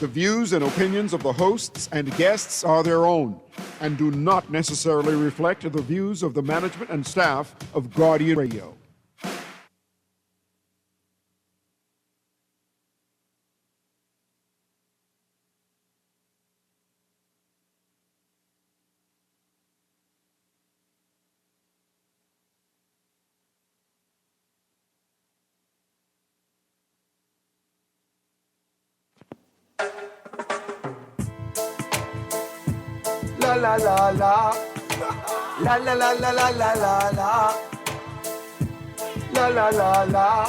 The views and opinions of the hosts and guests are their own and do not necessarily reflect the views of the management and staff of Guardian Radio. La la la la, la la la la la la la la, la la la la.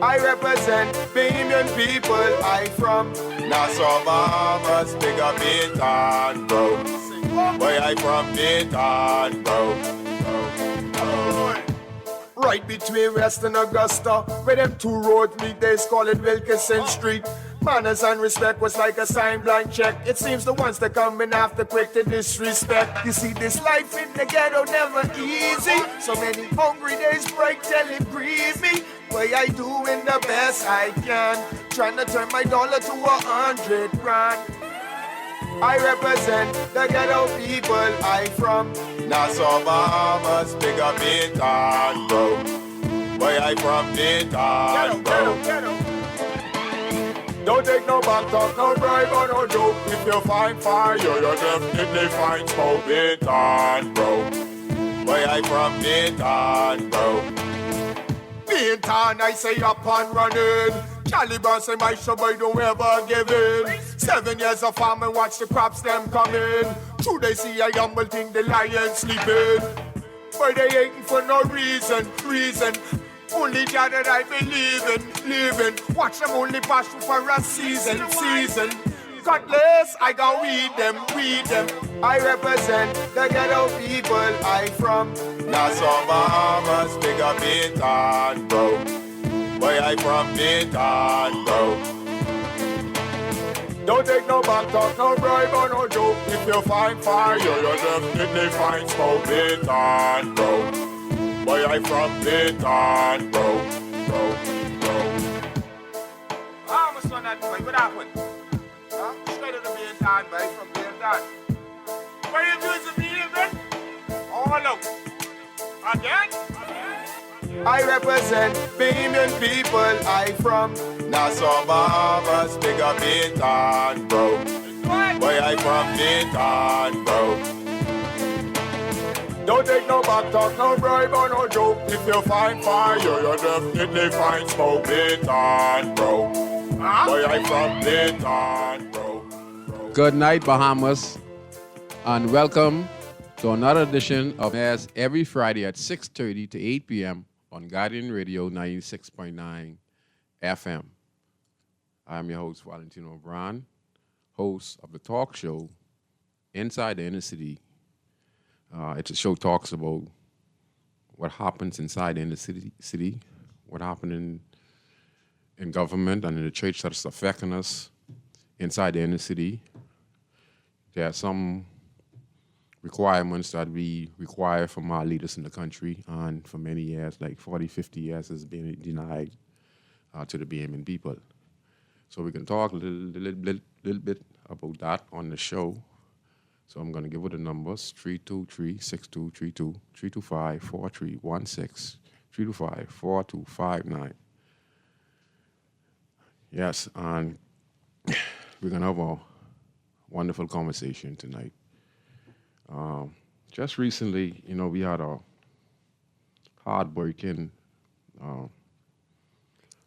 I represent Bahamian people. I from Nassau, Bahamas, big up Baytown, bro. Where I from Baytown, bro. Right between West and Augusta, where them two roads meet, they call it Wilkinson Street. Manners and respect was like a sign blank check. It seems the ones that come in after quick to disrespect. You see, this life in the ghetto never easy. So many hungry days break till it grieve me. Way I doing the best I can, trying to turn my dollar to 100 grand. I represent the ghetto people. I from Nassau, Bahamas, big up Baytown, bro. Where I from Baytown, bro. Don't take no back talk, no bribe or no joke. If you find fire, you definitely find smoke. Baytown, bro. Where I from Baytown, bro. Baytown, I say up and running. Caliban say my show boy don't ever give in. 7 years of farming, watch the crops them coming. True they see a humble thing, the lion sleeping. But they hating for no reason. Only God that I believe in, living. Watch them only pass through for a season. God bless, I go weed them. I represent the ghetto people. I from Nassau, Bahamas, big up Baytown, bro. Where I from Baytown, bro. Don't take no back talk, no bribe or no joke. If you find fire, you definitely find smoke. Baytown, bro. Where I from Baytown, bro. Ah, my son, that boy, what happened? Huh? Straight to the Baytown, boy, from Baytown. Where you doing to me, man? All out. Again? I represent Bahamian people. I from Nassau, Bahamas, big up Baytown, bro. Where I from Baytown, bro. Don't take no back talk, no bribe or no joke. If you find fire, you definitely find smoke. Baytown, bro. Where I from Baytown, bro. Good night, Bahamas, and welcome to another edition of As every Friday at 6:30 to 8 p.m. on Guardian Radio 96.9 FM. I'm your host, Valentino, host of the talk show Inside the Inner City. It's a show talks about what happens inside the inner city, what happened in government and in the church that's affecting us inside the inner city. There are some requirements that we require from our leaders in the country, and for many years, like 40, 50 years, has been denied to the Bahamian people. So we can talk a little bit about that on the show. So I'm going to give you the numbers, 323-6232, 325-4316, 325-4259. Yes, and we're going to have a wonderful conversation tonight. Just recently, we had a hard-working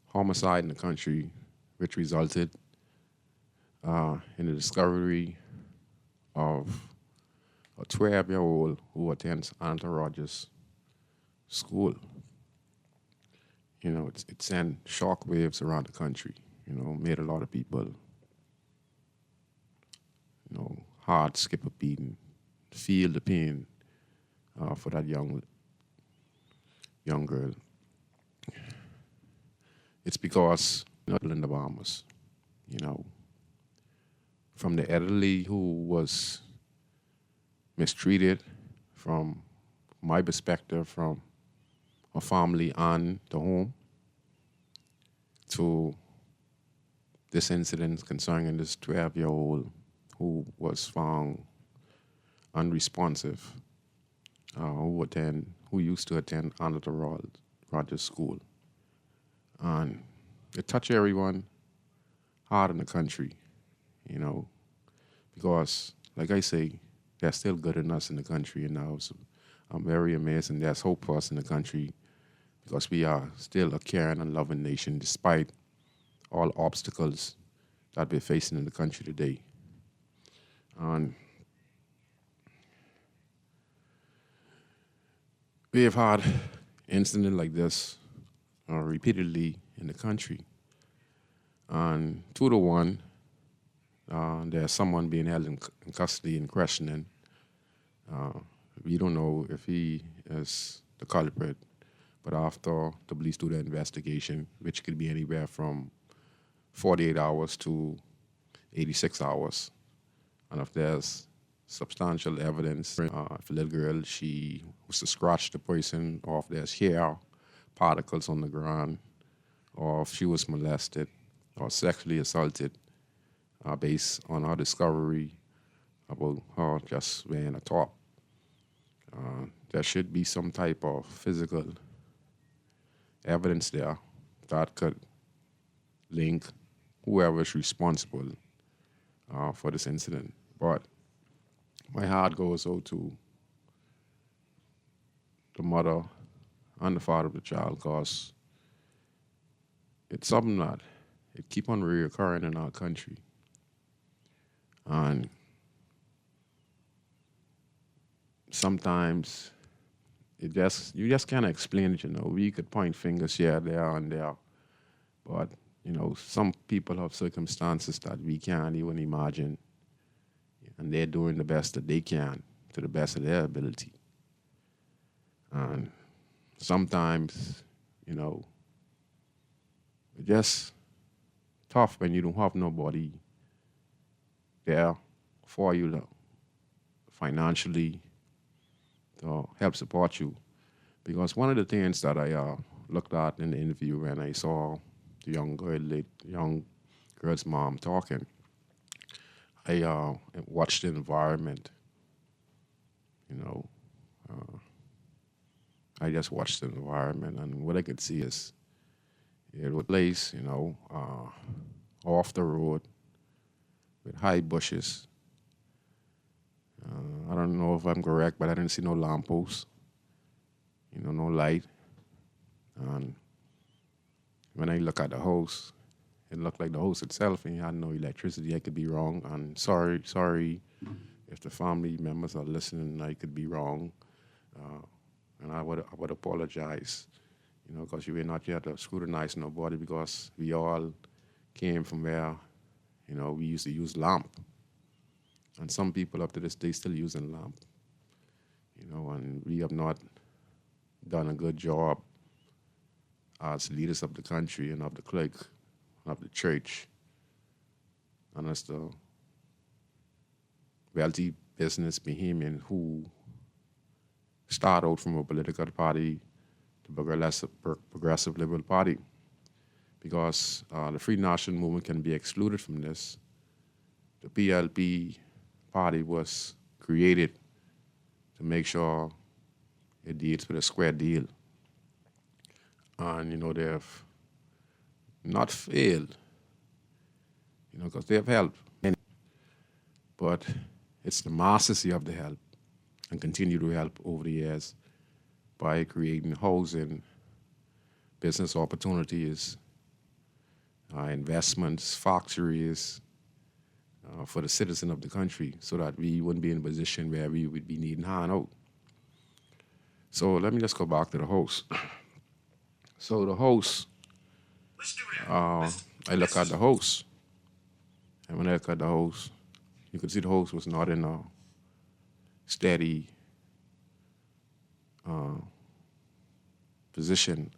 homicide in the country, which resulted in the discovery of a 12-year-old who attends Anton Rogers School. It sent shockwaves around the country, made a lot of people, heart skip a beating, feel the pain for that young girl. It's because in the Bahamas, from the elderly who was mistreated, from my perspective, from a family and the home, to this incident concerning this 12-year-old who was found unresponsive, who used to attend under the Rogers School. And it touched everyone hard in the country, because, like I say, there's still good in us in the country, and I'm very amazed, and there's hope for us in the country because we are still a caring and loving nation despite all obstacles that we're facing in the country today. And we have had incidents like this repeatedly in the country. And 2-1, there's someone being held in custody and questioning. We don't know if he is the culprit, but after the police do the investigation, which could be anywhere from 48 hours to 86 hours, and if there's substantial evidence, if a little girl, she was to scratch the person, or if there's hair particles on the ground, or if she was molested or sexually assaulted, based on our discovery about her just wearing a top. There should be some type of physical evidence there that could link whoever is responsible for this incident. But my heart goes out to the mother and the father of the child, because it's something that it keep on reoccurring in our country. And sometimes you just can't explain it, We could point fingers here, there, and there. But, some people have circumstances that we can't even imagine. And they're doing the best that they can to the best of their ability. And sometimes, it's just tough when you don't have nobody there for you financially to help support you. Because one of the things that I looked at in the interview when I saw the young girl's mom talking, I watched the environment, I just watched the environment, and what I could see is it was a place, off the road with high bushes. I don't know if I'm correct, but I didn't see no lampposts, no light. And when I look at the house, it looked like the house itself, and it had no electricity. I could be wrong, and sorry if the family members are listening. I could be wrong, and I would apologize, because you were not here to scrutinize nobody, because we all came from where, we used to use lamp, and some people up to this day still using lamp, and we have not done a good job as leaders of the country and of the clique, of the church, and as the wealthy business behemoth who start out from a political party to progressive liberal party, because the Free National Movement can be excluded from this. The PLP party was created to make sure it deals with a square deal. And, they have not failed, because they have helped many. But it's the masses who have to help and continue to help over the years by creating housing, business opportunities, investments, factories for the citizen of the country, so that we wouldn't be in a position where we would be needing handout. So let me just go back to the house. So the house, I look at the house, and when I look at the house, you could see the house was not in a steady position,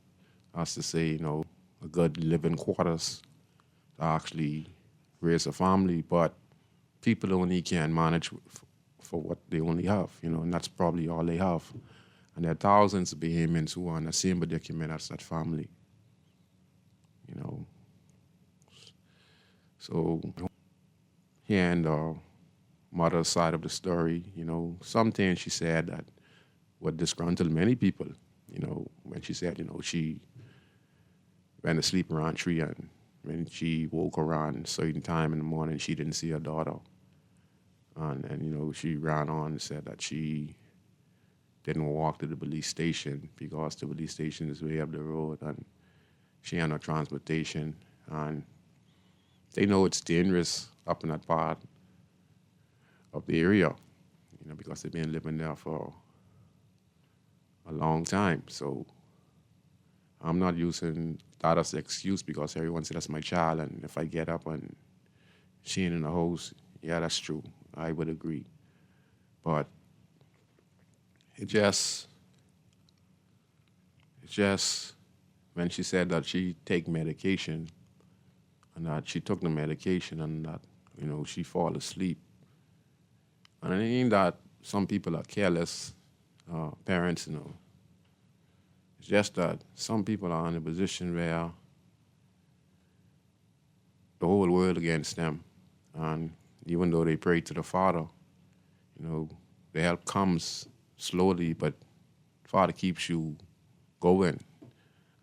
as to say, a good living quarters to actually raise a family, but people only can manage for what they only have, and that's probably all they have. And there are thousands of Bahamians who are in the same predicament as that family, So hearing the mother's side of the story, some things she said that would disgruntle many people, when she said, she went to sleep around 3 and when she woke around a certain time in the morning, she didn't see her daughter. And she ran on and said that she didn't walk to the police station because the police station is way up the road and she had no transportation. And they know it's dangerous up in that part of the area, because they've been living there for a long time. So I'm not using that as an excuse because everyone says that's my child, and if I get up and she ain't in the house, yeah, that's true. I would agree. But it just when she said that she take medication and that she took the medication and that, she fall asleep. And it ain't that some people are careless, parents, It's just that some people are in a position where the whole world against them. And even though they pray to the Father, the help comes slowly, but Father keeps you going.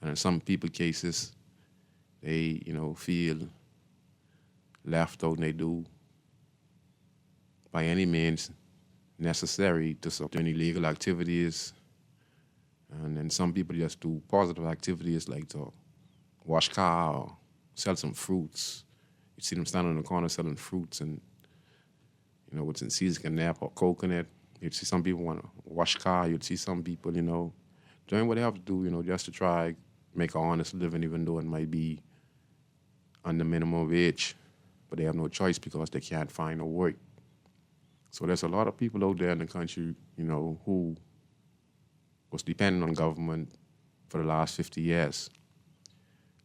And in some people cases, they, feel left out and they do by any means necessary to support any illegal activities. And then some people just do positive activities like to wash car or sell some fruits. You see them standing in the corner selling fruits and, what's in season nap or coconut. You'd see some people want to wash car. You'd see some people, doing what they have to do, just to try make an honest living, even though it might be under minimum wage. But they have no choice because they can't find no work. So there's a lot of people out there in the country, who was dependent on government for the last 50 years.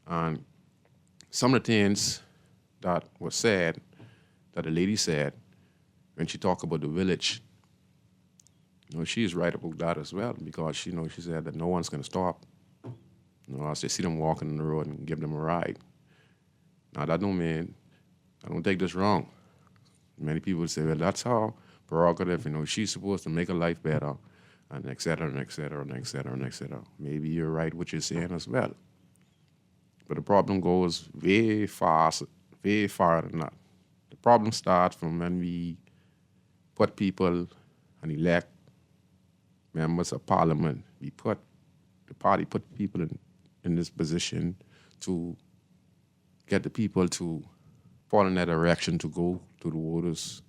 And some of the things that was said, that the lady said, when she talked about the village, she's right about that as well, because she said that no one's going to stop. As they see them walking on the road and give them a ride. Now, that don't mean, I don't take this wrong. Many people say, well, that's her prerogative, she's supposed to make her life better, and et cetera, and et cetera, and et cetera, and et cetera. Maybe you're right what you're saying as well. But the problem goes way far than that. The problem starts from when we put people and elect members of parliament. The party put people in this position to get the people to fall in that direction to go to the voters'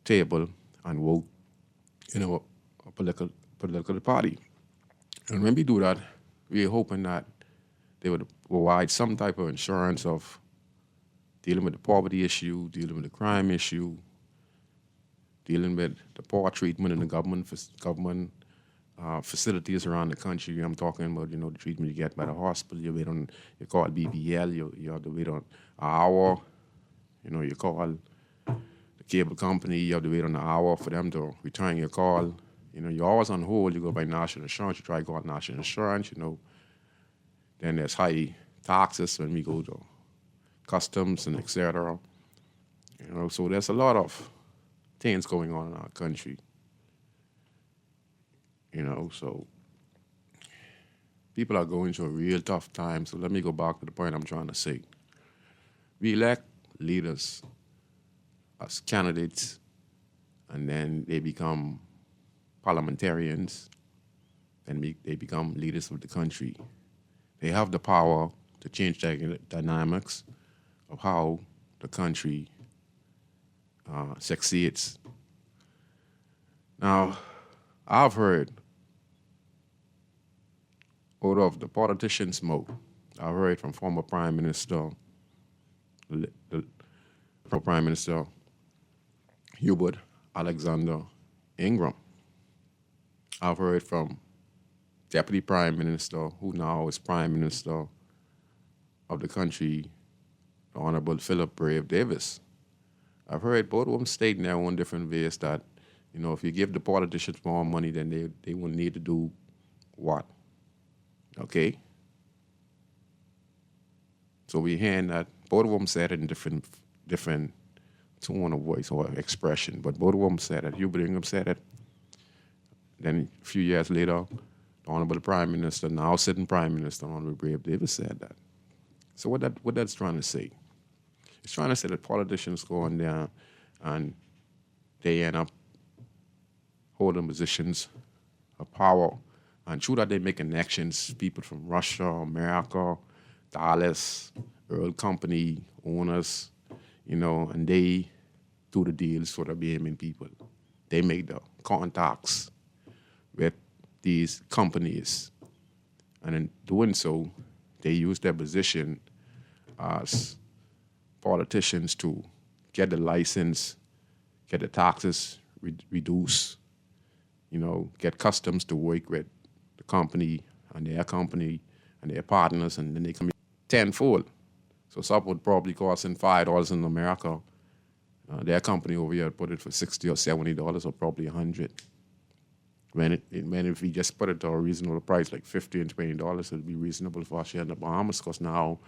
table and vote, a political party. And when we do that, we're hoping that they would provide some type of insurance of dealing with the poverty issue, dealing with the crime issue, dealing with the poor treatment in the government facilities around the country. I'm talking about, the treatment you get by the hospital. You wait on, you call BBL, you have to wait on an hour. You call the cable company, you have to wait on an hour for them to return your call. You're always on hold. You go by national insurance, you try to call national insurance, Then there's high taxes when we go to customs and et cetera. So there's a lot of things going on in our country. So people are going through a real tough time. So let me go back to the point I'm trying to say. We elect leaders as candidates, and then they become parliamentarians, and they become leaders of the country. They have the power to change the dynamics of how the country succeeds. Now, I've heard out of the politician smoke, I've heard from former Prime Minister, Prime Minister Hubert Alexander Ingram. I've heard from Deputy Prime Minister, who now is Prime Minister of the country, the Honorable Philip Brave Davis. I've heard both of them state in their own different ways that, if you give the politicians more money, then they will need to do what? Okay? So we're hearing that both of them said it in different tone of voice or expression, but both of them said it. Hubert Ingham said it. Then a few years later, the Honorable Prime Minister, now sitting Prime Minister, Honorable Brave Davis, said that. So what that's trying to say? It's trying to say that politicians go on there and they end up holding positions of power. And through that, they make connections, people from Russia, America, Dallas, oil company owners, and they do the deals for the BMN people. They make the contacts with these companies. And in doing so, they use their position as politicians to get the license, get the taxes reduced, get customs to work with the company and their partners, and then they come in tenfold. So something would probably cost them $5 in America. Their company over here put it for $60 or $70 or probably $100. When if we just put it to a reasonable price, like $50 and $20, it'd be reasonable for us here in the Bahamas, because now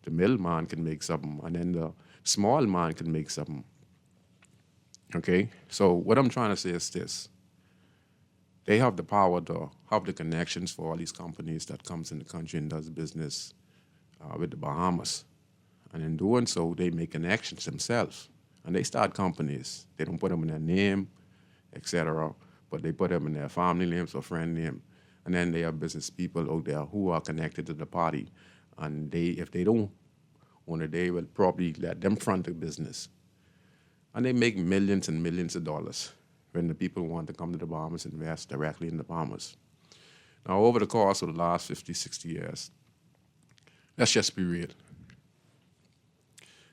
the middleman can make something, and then the small man can make something. Okay? So what I'm trying to say is this. They have the power to have the connections for all these companies that comes in the country and does business with the Bahamas. And in doing so, they make connections themselves. And they start companies. They don't put them in their name, etc., but they put them in their family names or friend name. And then they have business people out there who are connected to the party. And if they don't own it, they will probably let them front the business. And they make millions and millions of dollars when the people want to come to the Bahamas and invest directly in the Bahamas. Now, over the course of the last 50, 60 years, let's just be real.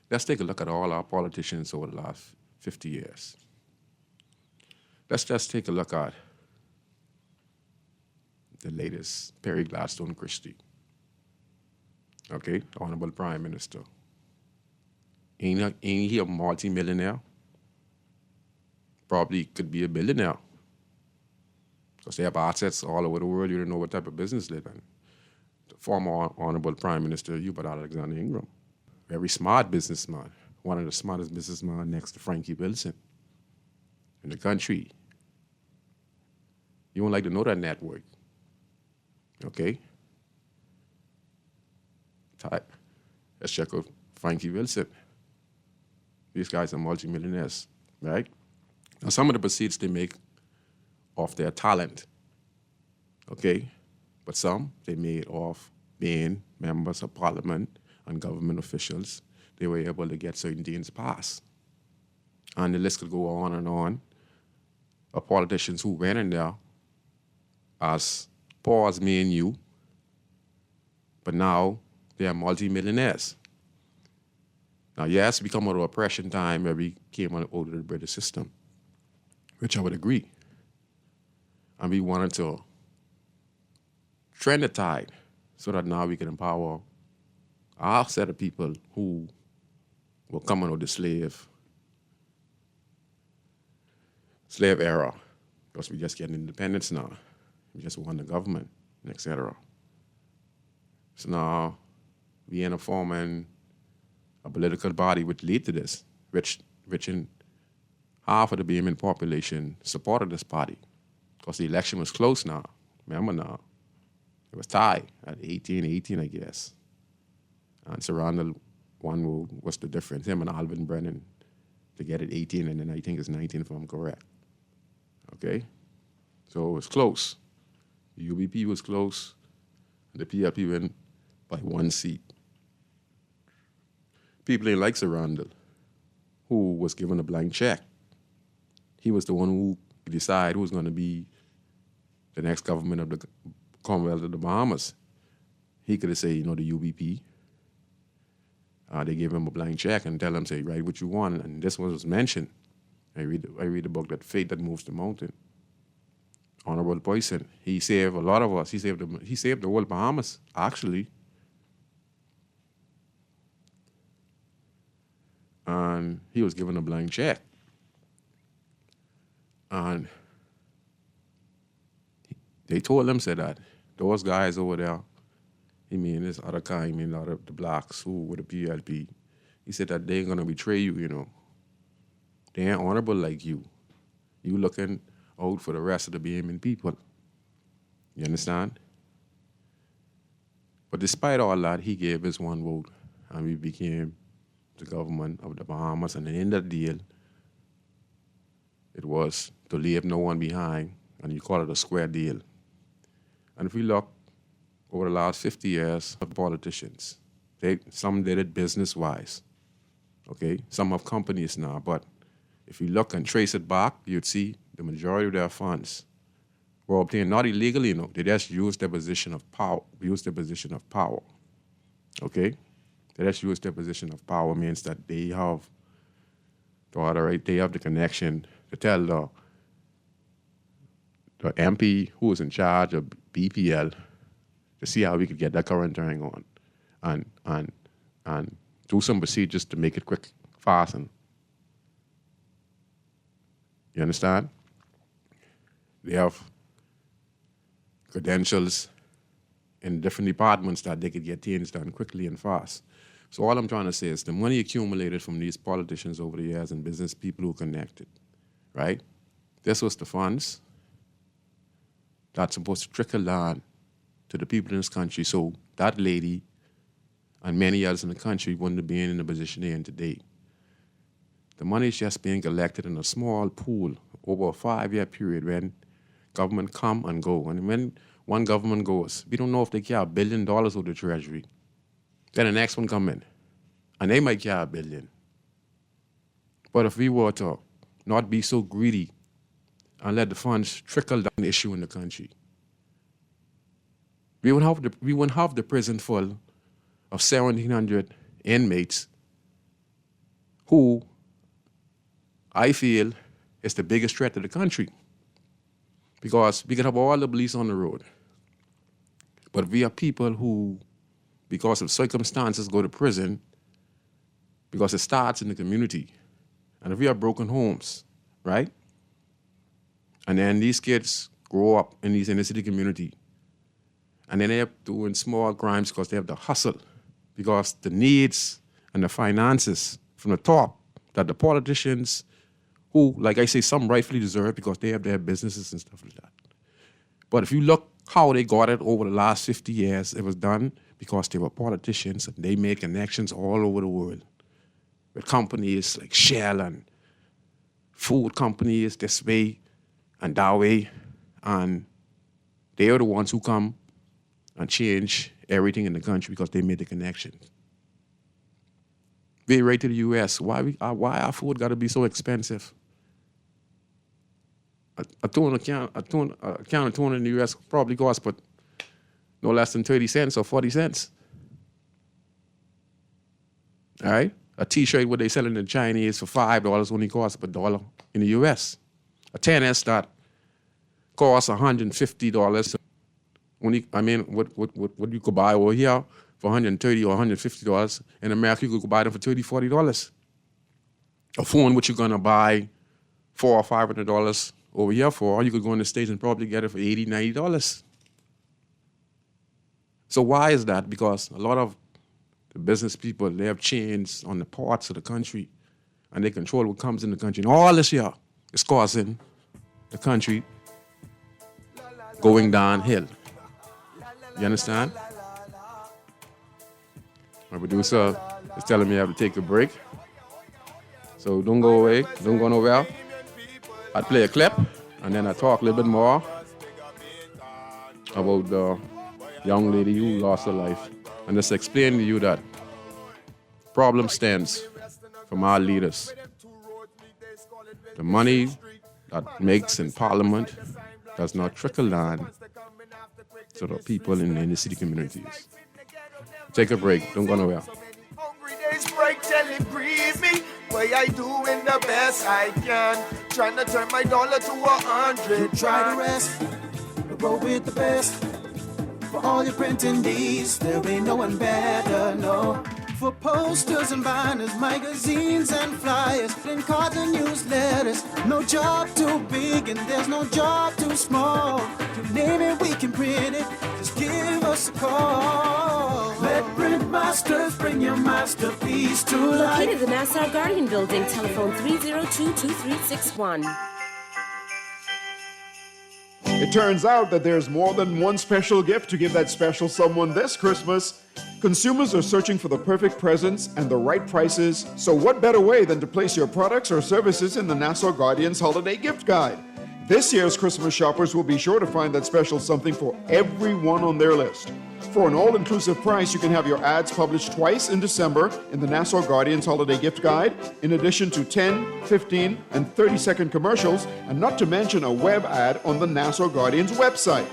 Let's take a look at all our politicians over the last 50 years. Let's just take a look at the latest Perry Gladstone Christie. Okay, Honorable Prime Minister. Ain't he a multi-millionaire? Probably could be a billionaire. Because they have assets all over the world. You don't know what type of business they're in. The former Honorable Prime Minister Hubert Alexander Ingram. Very smart businessman. One of the smartest businessmen next to Frankie Wilson in the country. You won't like to know that network. Okay? Type. Let's check out Frankie Wilson. These guys are multimillionaires, right? Now, some of the proceeds they make off their talent, okay? But some they made off being members of parliament and government officials. They were able to get certain things passed. And the list could go on and on of politicians who went in there as poor as me and you, but now they are multi-millionaires. Now, yes, we come out of oppression time where we came out of the British system, which I would agree. And we wanted to trend the tide so that now we can empower our set of people who were coming out of the slave era, because we just getting independence now. We just won the government, etc. So now we end up forming a political body which lead to this, which in half of the BMN population supported this party, because the election was close now. Remember now, it was tied at 18-18, I guess. And Sir Randall won. What's the difference? Him and Alvin Brennan to get it 18, and then I think it's 19 if I'm correct. Okay? So it was close. The UBP was close. The PRP went by 1 seat. People ain't like Sir Randall, who was given a blank check. He was the one who decided who was going to be the next government of the Commonwealth of the Bahamas. He could have said, the UBP. They gave him a blank check and tell him, say, write what you want. And this one was mentioned. I read the book, That Fate That Moves the Mountain. Honorable Poison. He saved a lot of us. He saved the whole Bahamas, actually. And he was given a blank check. And they told him, said that those guys over there, this other kind, a lot of the blacks who were the PLP, He said that they ain't gonna betray you, you know. They ain't honorable like you. You looking out for the rest of the Bahamian people. You understand? But despite all that, he gave us one vote, and we became the government of the Bahamas. And in that deal, it was to leave no one behind, and you call it a square deal. And if we look over the last 50 years of politicians, some did it business-wise, okay? Some have companies now, but if you look and trace it back, you'd see the majority of their funds were obtained not illegally, you know. They just used their position of power. Okay? They just use their position of power means that they have they have the connection to tell the MP who is in charge of BPL to see how we could get that current turning on and do some procedures to make it quick, fast, and you understand? They have credentials in different departments that they could get things done quickly and fast. So all I'm trying to say is the money accumulated from these politicians over the years and business people who connected, right? This was the funds that's supposed to trickle down to the people in this country so that lady and many others in the country wouldn't be in the position they're in today. The money is just being collected in a small pool over a 5-year period when government come and go. And when one government goes, we don't know if they carry $1 billion out of the treasury. Then the next one come in, and they might carry $1 billion. But if we were to not be so greedy and let the funds trickle down the issue in the country, we wouldn't have the prison full of 1,700 inmates who I feel is the biggest threat to the country. Because we could have all the police on the road, but we are people who, because of circumstances, go to prison because it starts in the community. And if we have broken homes, right? And then these kids grow up in these inner city community, and then they are doing small crimes because they have the hustle, because the needs and the finances from the top that the politicians who, like I say, some rightfully deserve because they have their businesses and stuff like that. But if you look how they got it over the last 50 years, it was done because they were politicians and they made connections all over the world with companies like Shell and food companies this way and that way. And they are the ones who come and change everything in the country because they made the connection. They right to the U.S. Why our food got to be so expensive? A can of tuna in the U.S. probably costs but no less than 30 cents or 40 cents. All right? A T-shirt what they selling in Chinese for $5 only costs $1 in the U.S. A tennis that costs $150 only. I mean, what you could buy over here for $130 or $150 in America, you could buy them for $30, $40. A phone which you're gonna buy $400 or $500 over here for, or you could go in the States and probably get it for $80, $90. So why is that? Because a lot of the business people, they have chains on the parts of the country and they control what comes in the country. And all this here is causing the country going downhill. You understand? My producer is telling me I have to take a break. So don't go away, don't go nowhere. I'd play a clip and then I talk a little bit more about the young lady who lost her life. And just explain to you that problem stems from our leaders. The money that makes in Parliament does not trickle down to the people in the inner city communities. Take a break, don't go nowhere. Hungry days break till it breathe me. Way I doing the best I can. Trying to turn my dollar to 100. You try to rest, roll with the best. For all your printing needs, there ain't no one better, no. For posters and banners, magazines and flyers, and cards and newsletters. No job too big and there's no job too small. You name it, we can print it. Just give us a call. Let print masters bring your masterpiece. peace to life. Located in the Nassau Guardian Building, telephone 302-2361. It turns out that there's more than one special gift to give that special someone this Christmas. Consumers are searching for the perfect presents and the right prices, so what better way than to place your products or services in the Nassau Guardian's Holiday Gift Guide? This year's Christmas shoppers will be sure to find that special something for everyone on their list. For an all-inclusive price, you can have your ads published twice in December in the Nassau Guardian's Holiday Gift Guide, in addition to 10, 15, and 30-second commercials, and not to mention a web ad on the Nassau Guardian's website.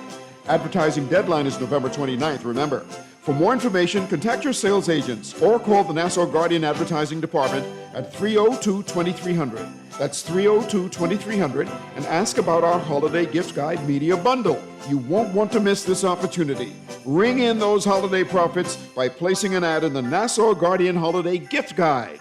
Advertising deadline is November 29th, remember. For more information, contact your sales agents or call the Nassau Guardian Advertising Department at 302-2300. That's 302-2300, and ask about our Holiday Gift Guide Media Bundle. You won't want to miss this opportunity. Ring in those holiday profits by placing an ad in the Nassau Guardian Holiday Gift Guide.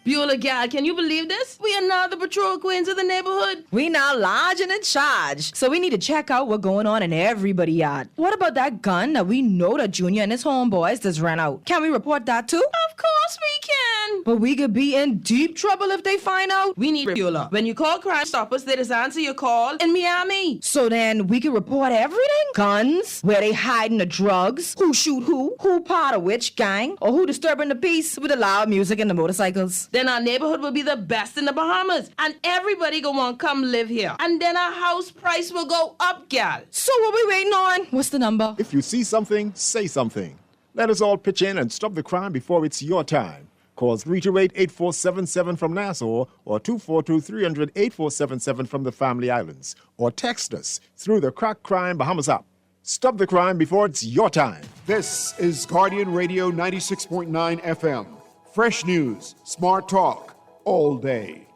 Beulah gal, can you believe this? We are now the patrol queens of the neighborhood. We now large and in charge, so we need to check out what's going on in everybody's yard. What about that gun that we know that Junior and his homeboys just ran out? Can we report that too? Of course we can. But we could be in deep trouble if they find out. We need Beulah. When you call Crime Stoppers, they just answer your call in Miami. So then we can report everything? Guns, where they hiding the drugs, who shoot who part of which gang, or who disturbing the peace with the loud music and the motorcycles. Then our neighborhood will be the best in the Bahamas, and everybody gonna want to come live here. And then our house price will go up, gal. So what we waiting on? What's the number? If you see something, say something. Let us all pitch in and stop the crime before it's your time. Call 328-8477 from Nassau or 242-300-8477 from the Family Islands. Or text us through the Crack Crime Bahamas app. Stop the crime before it's your time. This is Guardian Radio 96.9 FM. Fresh news, smart talk, all day.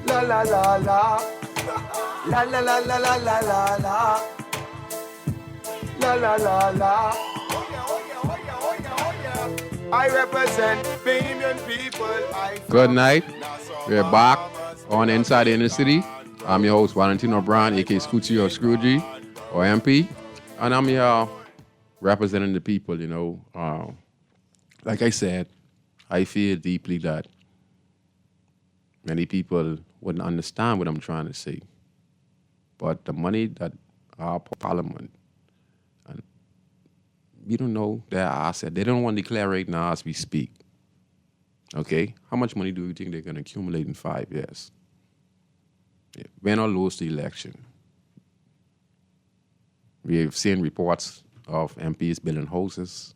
La la la la. La la la la la la la la. La la la la. I represent billion people. Good night. We're back on Inside the Inner City. I'm your host, Valentino Brown, a.k.a. Scoochie or Scroogey, or MP. And I'm here representing the people, you know. Like I said, I feel deeply that many people wouldn't understand what I'm trying to say. But the money that our parliament, and we don't know their asset. They don't want to declare right now as we speak. Okay? How much money do you think they're going to accumulate in 5 years? Yeah. Win or lose the election. We've seen reports of MPs building houses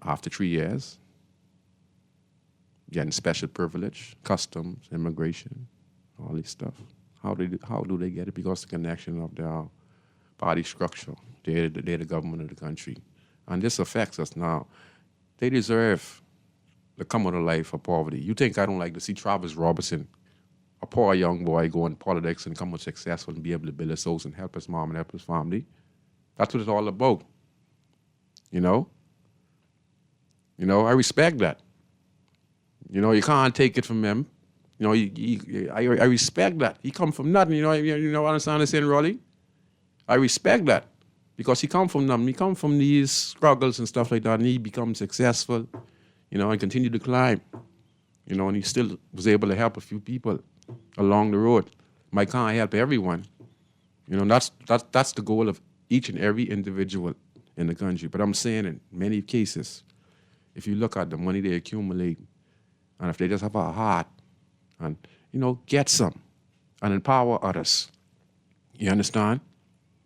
after 3 years, getting special privilege, customs, immigration, all this stuff. How do they get it? Because the connection of their party structure. They're the government of the country. And this affects us now. They deserve the come of life of poverty. You think I don't like to see Travis Robertson, a poor young boy, go in politics and come out successful and be able to build his house and help his mom and help his family? That's what it's all about. You know? I respect that. You can't take it from him. I respect that. He come from nothing. You know what I'm trying to say, Rolly? I respect that because he come from nothing. He come from these struggles and stuff like that, and he becomes successful, and continue to climb, and he still was able to help a few people along the road. I can't help everyone. That's the goal of each and every individual in the country. But I'm saying in many cases, if you look at the money they accumulate, and if they just have a heart, and, get some and empower others. You understand?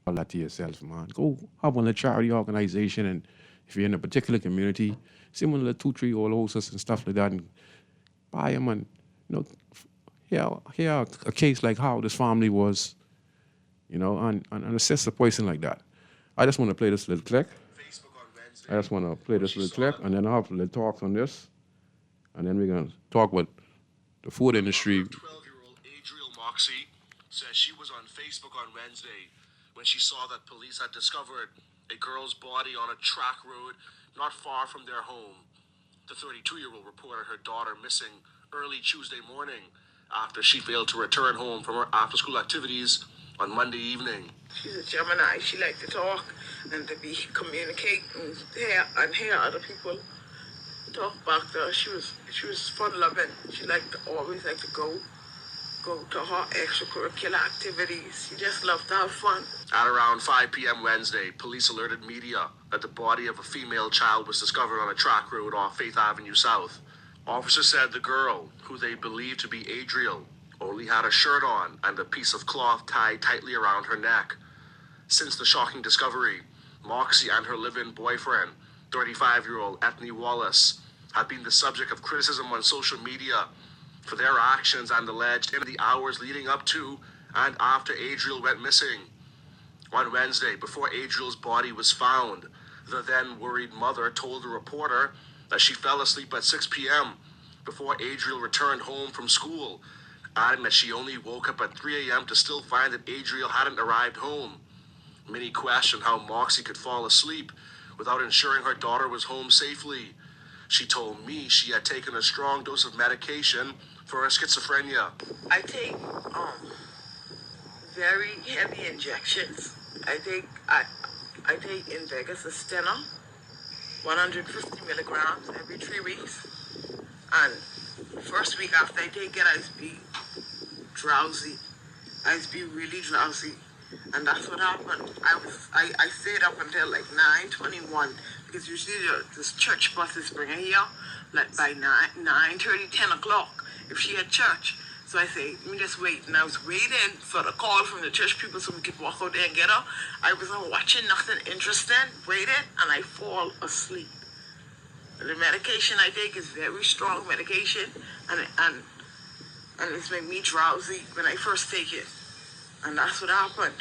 All that to yourself, man. Go have one of the charity organization, and if you're in a particular community, see one of the 2-3 old houses and stuff like that, and buy them, and, hear a case like how this family was, and assist a person like that. I just want to play this little clip. And then I'll have a little talk on this, and then we're going to talk about the food industry. 12-year-old Adriel Moxie says she was on Facebook on Wednesday when she saw that police had discovered a girl's body on a track road not far from their home. The 32-year-old reported her daughter missing early Tuesday morning after she failed to return home from her after-school activities on Monday evening. She's a Gemini. She likes to talk and to communicate and hear other people talk back to her. She was fun loving. She always liked to go to her extracurricular activities. She just loved to have fun. At around 5 p.m. Wednesday, police alerted media that the body of a female child was discovered on a track road off Faith Avenue South. Officers said the girl, who they believed to be Adriel, only had a shirt on and a piece of cloth tied tightly around her neck. Since the shocking discovery, Moxie and her live-in boyfriend, 35-year-old Ethne Wallace, have been the subject of criticism on social media for their actions and alleged in the hours leading up to and after Adriel went missing. On Wednesday, before Adriel's body was found, the then worried mother told a reporter that she fell asleep at 6 p.m. before Adriel returned home from school, adding that she only woke up at 3 a.m. to still find that Adriel hadn't arrived home. Many questioned how Moxie could fall asleep without ensuring her daughter was home safely. She told me she had taken a strong dose of medication for her schizophrenia. I take very heavy injections. I take Invega Sustenna, 150 milligrams every 3 weeks. And first week after I take it, I be drowsy. I be really drowsy. And that's what happened. I stayed up until like 9:21 because usually this church buses bring her here like by 9:30, 10 o'clock if she had church. So I say, let me just wait. And I was waiting for the call from the church people so we could walk out there and get her. I wasn't watching nothing interesting, waited, and I fall asleep. The medication I take is very strong medication, and it's made me drowsy when I first take it. And that's what happened.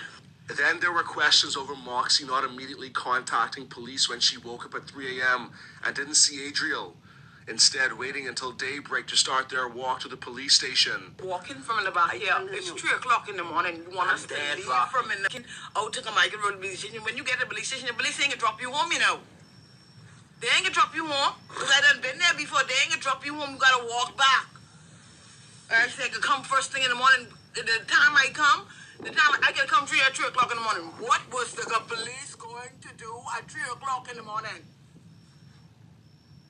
Then there were questions over Moxie not immediately contacting police when she woke up at 3 a.m. and didn't see Adriel, instead waiting until daybreak to start their walk to the police station. Walking from the bar here, it's 3 o'clock in the morning. You want us to leave from out to Michael Road police station. When you get to the police station, the police ain't gonna drop you home, you know. They ain't gonna drop you home, because I done been there before. They ain't gonna drop you home, you gotta walk back. I say I could come first thing in the morning. The time I can come 3 o'clock in the morning. What was the police going to do at 3 o'clock in the morning?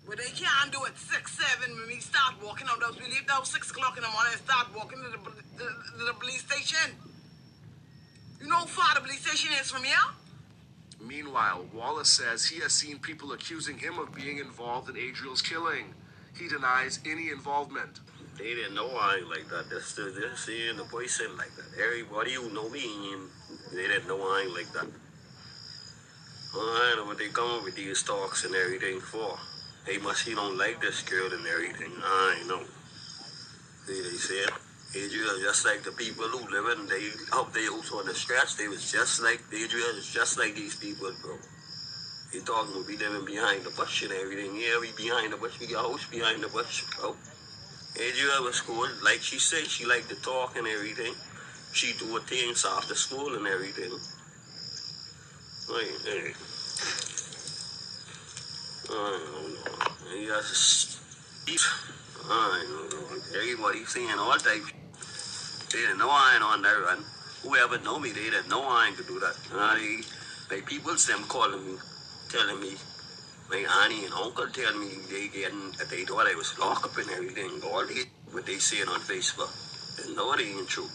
Well, they can't do it 6, 7 when we start walking out. We leave out 6 o'clock in the morning and start walking to the police station. You know how far the police station is from here? Meanwhile, Wallace says he has seen people accusing him of being involved in Adriel's killing. He denies any involvement. They didn't know I ain't like that. They're seeing the boys ain't like that. Everybody who know me, they didn't know I ain't like that. I don't know what they come up with these talks and everything for. He don't like this girl and everything. I know. They said, Adriel just like the people who live in, they up there on the stretch, they was just like, Adriel is just like these people, bro. They talking about we living behind the bush and everything. Yeah, we behind the bush. We got a house behind the bush, bro. Adriel was cool. Like she said, she liked to talk and everything. She do her things after school and everything. Hey. I don't know. He has I don't know. Everybody saying all types. They didn't know I ain't on that run. Whoever know me, they didn't know I ain't could do that. They people them calling me, telling me, my auntie and uncle tell me they thought I was locked up and everything. All what they saying on Facebook. They know it ain't true.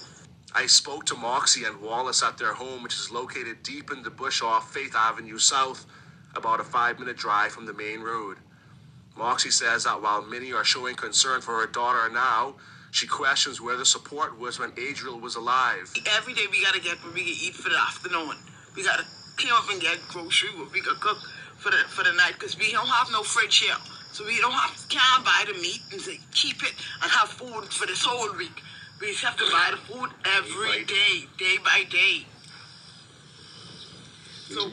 I spoke to Moxie and Wallace at their home, which is located deep in the bush off Faith Avenue South, about a 5-minute drive from the main road. Moxie says that while many are showing concern for her daughter now, she questions where the support was when Adriel was alive. Every day we gotta get what we can eat for the afternoon. We gotta clean up and get groceries, what we could cook for the night, because we don't have no fridge here. So we can't buy the meat and say, keep it and have food for this whole week. We just have to buy the food every day by day. So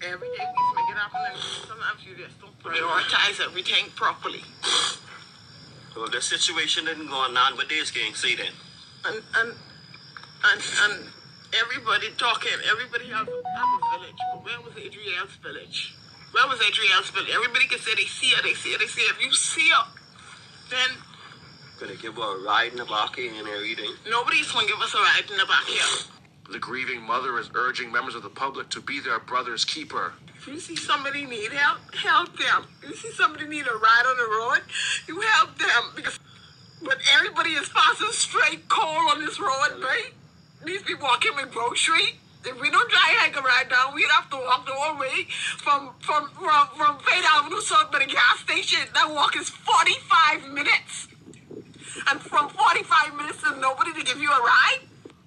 every day we make it happen, and sometimes you just don't prioritize everything properly. So the situation didn't go on, but they can't say that. And everybody talking, everybody have a village, but where was Adriel's village? Where was Adriel's village? Everybody can say they see her. If you see her, then Gonna give her a ride in the back and everything. Nobody's gonna give us a ride in the back here. The grieving mother is urging members of the public to be their brother's keeper. If you see somebody need help, help them. If you see somebody need a ride on the road, you help them. But everybody is passing straight coal on this road, right? These people walking with grocery. If we don't try and hike a ride down, we'd have to walk the whole way from Fayette Avenue South by the gas station. That walk is 45 minutes. And from 45 minutes to nobody to give you a ride?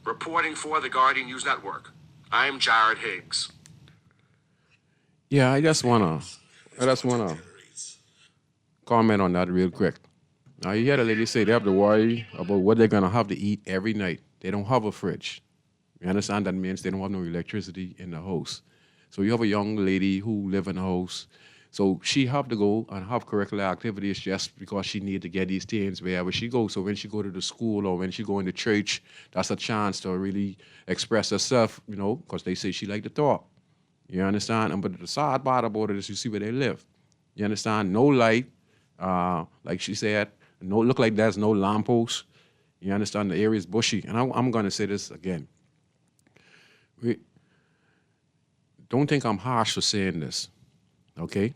Reporting for the Guardian News Network, I'm Jared Higgs. Yeah, I just wanna comment on that real quick. Now you hear the lady say they have to worry about what they're gonna have to eat every night. They don't have a fridge. You understand? That means they don't have no electricity in the house. So you have a young lady who live in a house. So she have to go and have curricular activities just because she need to get these things wherever she goes. So when she go to the school or when she go into church, that's a chance to really express herself, you know, because they say she like to talk. You understand? But the sad part about it is you see where they live. You understand? No light, like she said, no look like there's no lamppost. You understand? The area is bushy. And I'm going to say this again. Don't think I'm harsh for saying this, okay?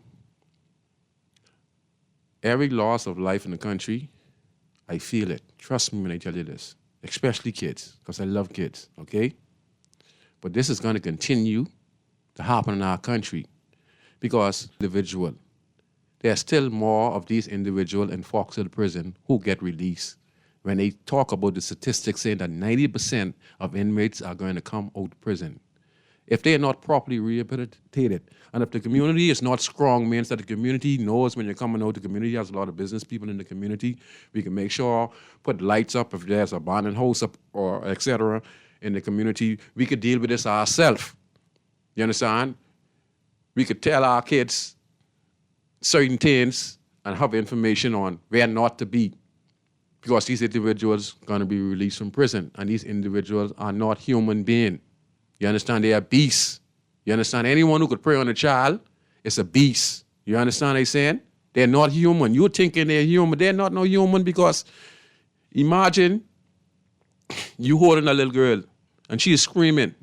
Every loss of life in the country, I feel it. Trust me when I tell you this, especially kids, because I love kids, okay? But this is going to continue to happen in our country because there's still more of these individuals in Fox Hill Prison who get released. When they talk about the statistics saying that 90% of inmates are going to come out of prison. If they are not properly rehabilitated, and if the community is not strong, means that the community knows when you're coming out, the community has a lot of business people in the community. We can make sure, put lights up if there's a abandoned house up or et cetera in the community. We could deal with this ourselves. You understand? We could tell our kids certain things and have information on where not to be. Because these individuals are going to be released from prison, and these individuals are not human beings. You understand? They are beasts. You understand? Anyone who could prey on a child is a beast. You understand what I'm saying? They're not human. You're thinking they're human. They're not no human because imagine you holding a little girl, and she is screaming.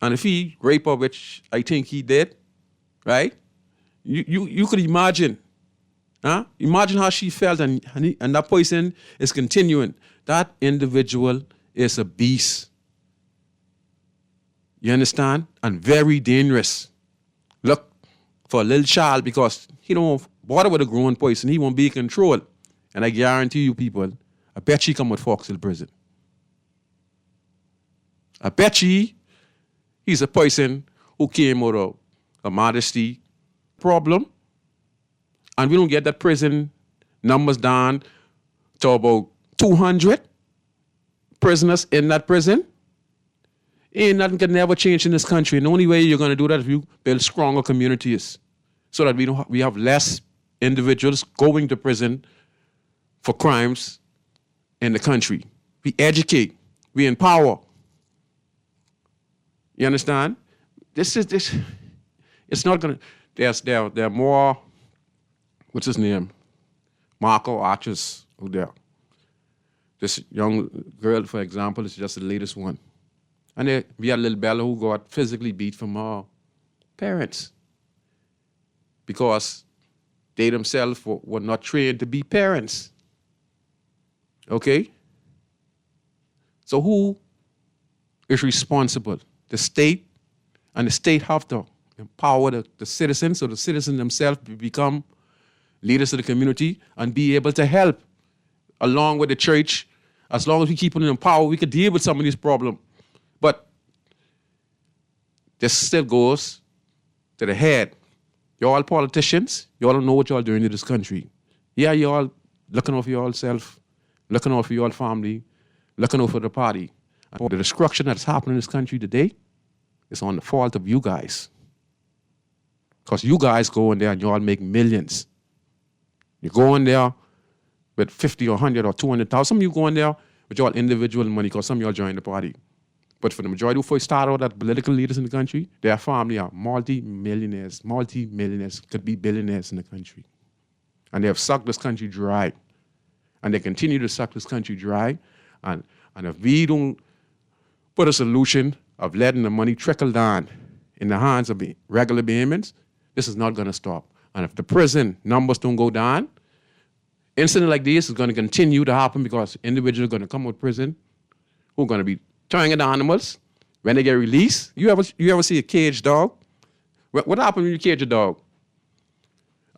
And if he rape her, which I think he did, right? You could imagine. Huh? Imagine how she felt, and that person is continuing. That individual is a beast. You understand? And very dangerous. Look, for a little child, because he don't bother with a grown person, he won't be in control. And I guarantee you people, I bet she come with Fox Hill Prison. I bet he's a person who came out of a modesty problem. And we don't get that prison numbers down to about 200 prisoners in that prison. Ain't nothing can never change in this country. And the only way you're going to do that is if you build stronger communities so that we have less individuals going to prison for crimes in the country. We educate. We empower. You understand? It's not going to, there are more, what's his name? Marco Arches out there. This young girl, for example, is just the latest one. And we had little Bella who got physically beat from her parents because they themselves were not trained to be parents. Okay? So who is responsible? The state, and the state have to empower the citizens so the citizens themselves become leaders of the community and be able to help along with the church. As long as we keep them in power, we can deal with some of these problems. But this still goes to the head. Y'all politicians, y'all don't know what y'all doing in this country. Yeah, y'all looking out for yourself, looking out for your family, looking out for the party. And the destruction that's happening in this country today is on the fault of you guys. Because you guys go in there and y'all make millions. You go in there with 50 or 100 or 200,000. Some of you go in there with y'all individual money because some of y'all join the party. But for the majority who start out as political leaders in the country, their family are multi-millionaires, could be billionaires in the country. And they have sucked this country dry. And they continue to suck this country dry. And if we don't put a solution of letting the money trickle down in the hands of regular Bahamians, this is not going to stop. And if the prison numbers don't go down, incidents like this is going to continue to happen because individuals are going to come out of prison who are going to be throwing at the animals. When they get released, you ever see a caged dog? What happens when you cage a dog?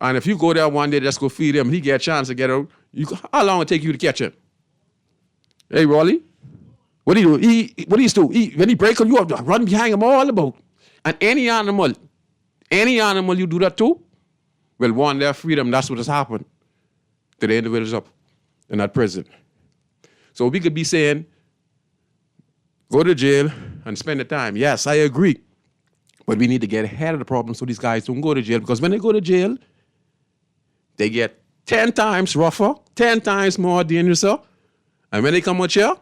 And if you go there one day, just go feed him, he get a chance to get out, how long will it take you to catch him? Hey, Rolly, what do you do? What do you do? When he break him, you have to run behind him all about. And any animal you do that to, will want their freedom. That's what has happened to the individuals up in that prison. So we could be saying, go to jail and spend the time. Yes, I agree. But we need to get ahead of the problem so these guys don't go to jail. Because when they go to jail, they get 10 times rougher, 10 times more dangerous. And when they come out here,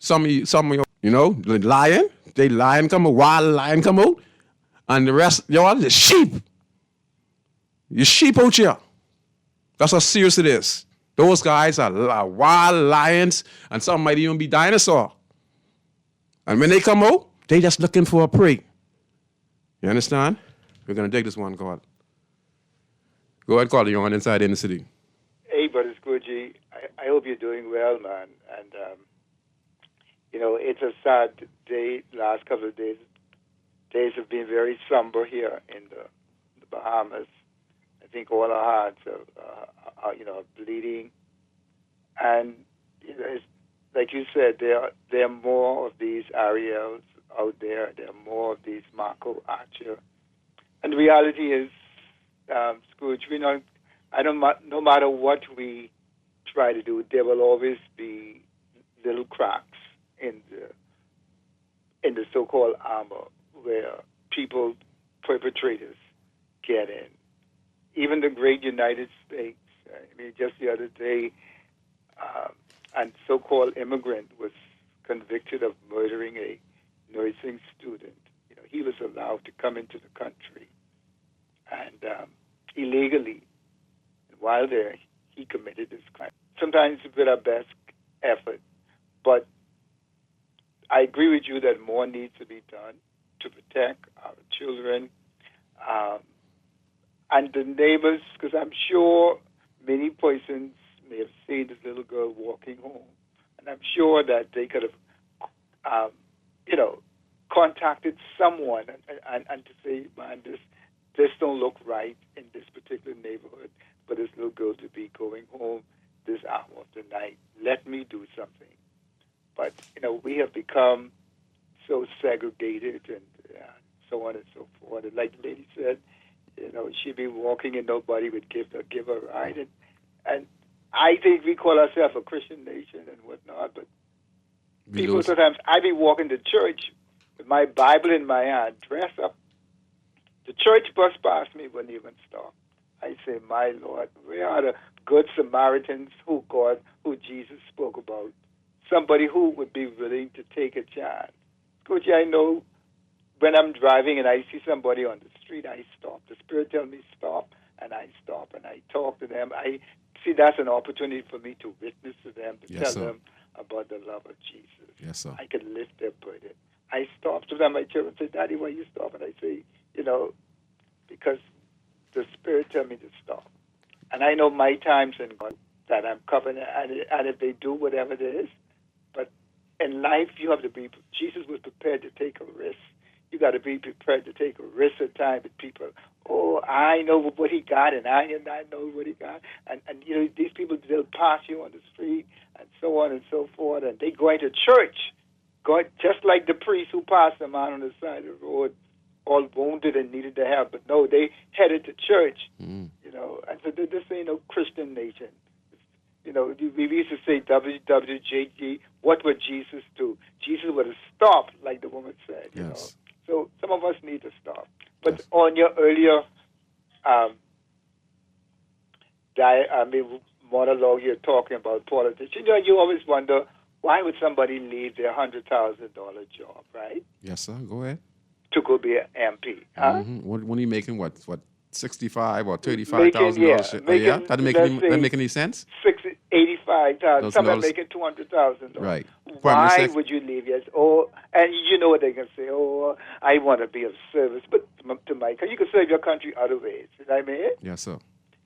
some of you, the lion come out, wild lion come out, and the rest, y'all, the sheep. You sheep out here. That's how serious it is. Those guys are wild lions, and some might even be dinosaur. And when they come out, they just looking for a prey. You understand? We're going to take this one call. Go ahead, call. You're on Inside Inner City. Hey, Brother Scrooge. I hope you're doing well, man. And, it's a sad day. Last couple of days have been very somber here in the Bahamas. I think all our hearts are bleeding. And, it's, like you said, there are more of these Ariels out there. There are more of these Marco Archer. And the reality is, Scrooge, no matter what we try to do, there will always be little cracks in the so-called armor where perpetrators get in. Even the great United States, just the other day, a so-called immigrant was convicted of murdering a nursing student. He was allowed to come into the country and illegally. And while there, he committed this crime. Sometimes with our best effort, but I agree with you that more needs to be done to protect our children and the neighbors, because I'm sure many persons may have seen this little girl walking home, and I'm sure that they could have, contacted someone and to say, man, this don't look right in this particular neighborhood for this little girl to be going home this hour of the night. Let me do something. But, we have become so segregated and so on and so forth. And like the lady said, she'd be walking and nobody would give her a ride. And I think we call ourselves a Christian nation and whatnot, but people sometimes, I be walking to church with my Bible in my hand, dressed up. The church bus past me wouldn't even stop. I say, my Lord, where are the good Samaritans who Jesus spoke about? Somebody who would be willing to take a chance. Coach, I know when I'm driving and I see somebody on the street, I stop. The Spirit tells me stop, and I stop, and I talk to them. I see that's an opportunity for me to witness to them, to tell them about the love of Jesus. Yes, sir. I can lift their burden. I stop. Sometimes my children say, Daddy, why you stop? And I say, because the Spirit tells me to stop. And I know my times in God that I'm covered, and if they do whatever it is, but in life you have to be, Jesus was prepared to take a risk. You got to be prepared to take a risk at times with people. Oh, I know what he got, and I know what he got. And these people, they'll pass you on the street, and so on and so forth, and they going to church, just like the priest who passed them out on the side of the road, all wounded and needed to help. But no, they headed to church, and so this ain't no Christian nation. We used to say, WWJD, what would Jesus do? Jesus would have stopped, like the woman said, Yes. So some of us need to stop. But on your earlier monologue, you're talking about politics. You always wonder, why would somebody leave their $100,000 job, right? Yes, sir. Go ahead. To go be an MP. What are you making? What $65,000 or $35,000? Yeah, that make any sense? $85,000. Some are $1,000. making $200,000. Right. Why would you leave? Yes. Oh, and you know what they're gonna say. Oh, I want to be of service, but to Michael, you can serve your country other ways. You know what I mean? Yes, sir.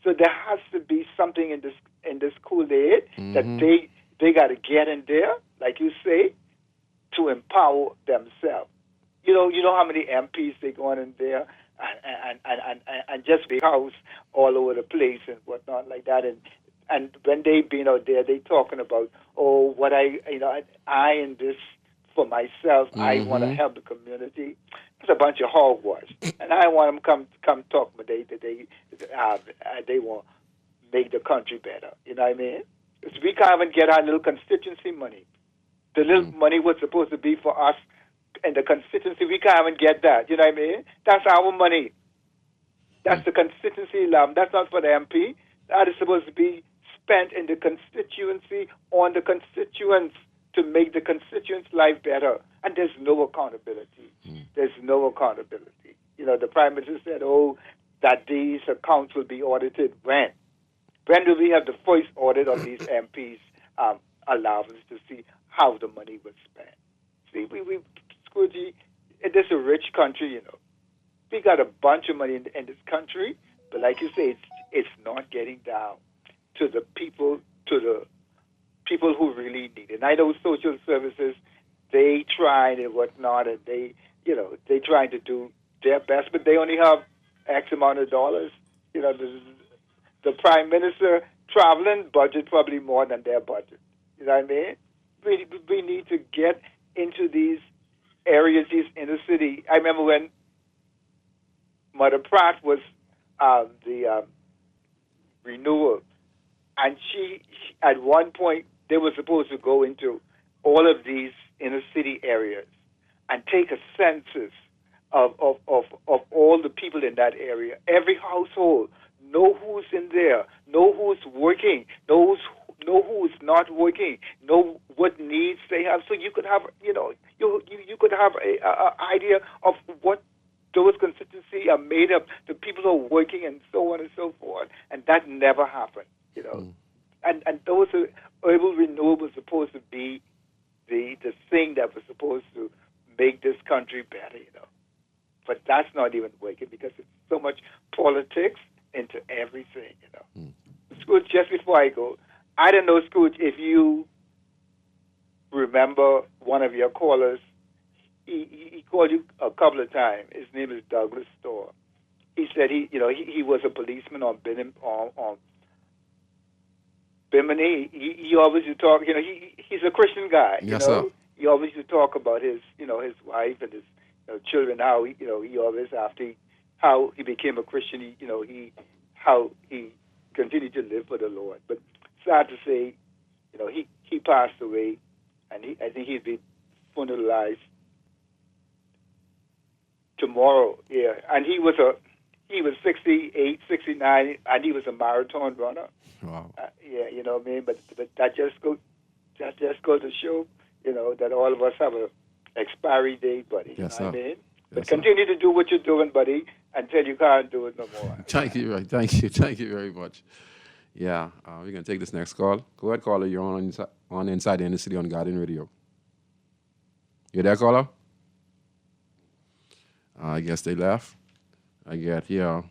So there has to be something in this Kool-Aid that Mm-hmm. they got to get in there, like you say, to empower themselves. You know how many MPs they going in there and just big house all over the place and whatnot like that. And when they been out there, they talking about, oh, what I in this for myself. I want to help the community. It's a bunch of hogwash, and I want them come talk, but they want to make the country better. You know what I mean? 'Cause we can't even get our little constituency money. The little money was supposed to be for us and the constituency. We can't even get that. You know what I mean? That's our money. That's the constituency lump. That's not for the MP. That is supposed to be spent in the constituency on the constituents to make the constituents' life better. And there's no accountability. There's no accountability. You know, the Prime Minister said, oh, that these accounts will be audited. When? When do we have the first audit on these MPs' allowance to see how the money was spent? See, we Scrooge, it is a rich country, you know. We got a bunch of money in this country, but like you say, it's not getting down to the people who really need it. And I know social services, they tried and whatnot, and they trying to do their best, but they only have X amount of dollars. You know, the Prime Minister traveling budget probably more than their budget. You know what I mean? We need to get into these areas, these inner city. I remember when Mother Pratt was the renewal, and she at one point they were supposed to go into all of these inner city areas and take a census of all the people in that area, every household, know who's in there, know who's working, know who's not working, know what needs they have, so you could have, you could have a idea of what those constituencies are made up, the people who are working, and so on and so forth. And that never happened, you know. And those urban renewal was supposed to be the thing that was supposed to make this country better, you know. But that's not even working because it's so much politics into everything, you know. Scrooge, just before I go, I don't know, Scrooge, if you remember one of your callers. He called you a couple of times. His name is Douglas Storr. He said he was a policeman on Bimini. He always used to talk. You know, he's a Christian guy. Yes, you know? sir. He always used to talk about his wife and his children. How he always how he became a Christian. How he continued to live for the Lord. But sad to say, he passed away, and I think he'd be funeralized tomorrow. Yeah, and he was 68, 69, and he was a marathon runner. Wow. Yeah, you know what I mean. But that just goes to show, that all of us have a expiry date, buddy. Yes, you know what sir. I mean? But Yes, sir. continue to do what you're doing, buddy, until you can't do it no more. Thank you very much. Yeah, we're gonna take this next call. Go ahead, caller. You're on Inside the Inner City on Guardian Radio. You there, caller? I guess they left. I get here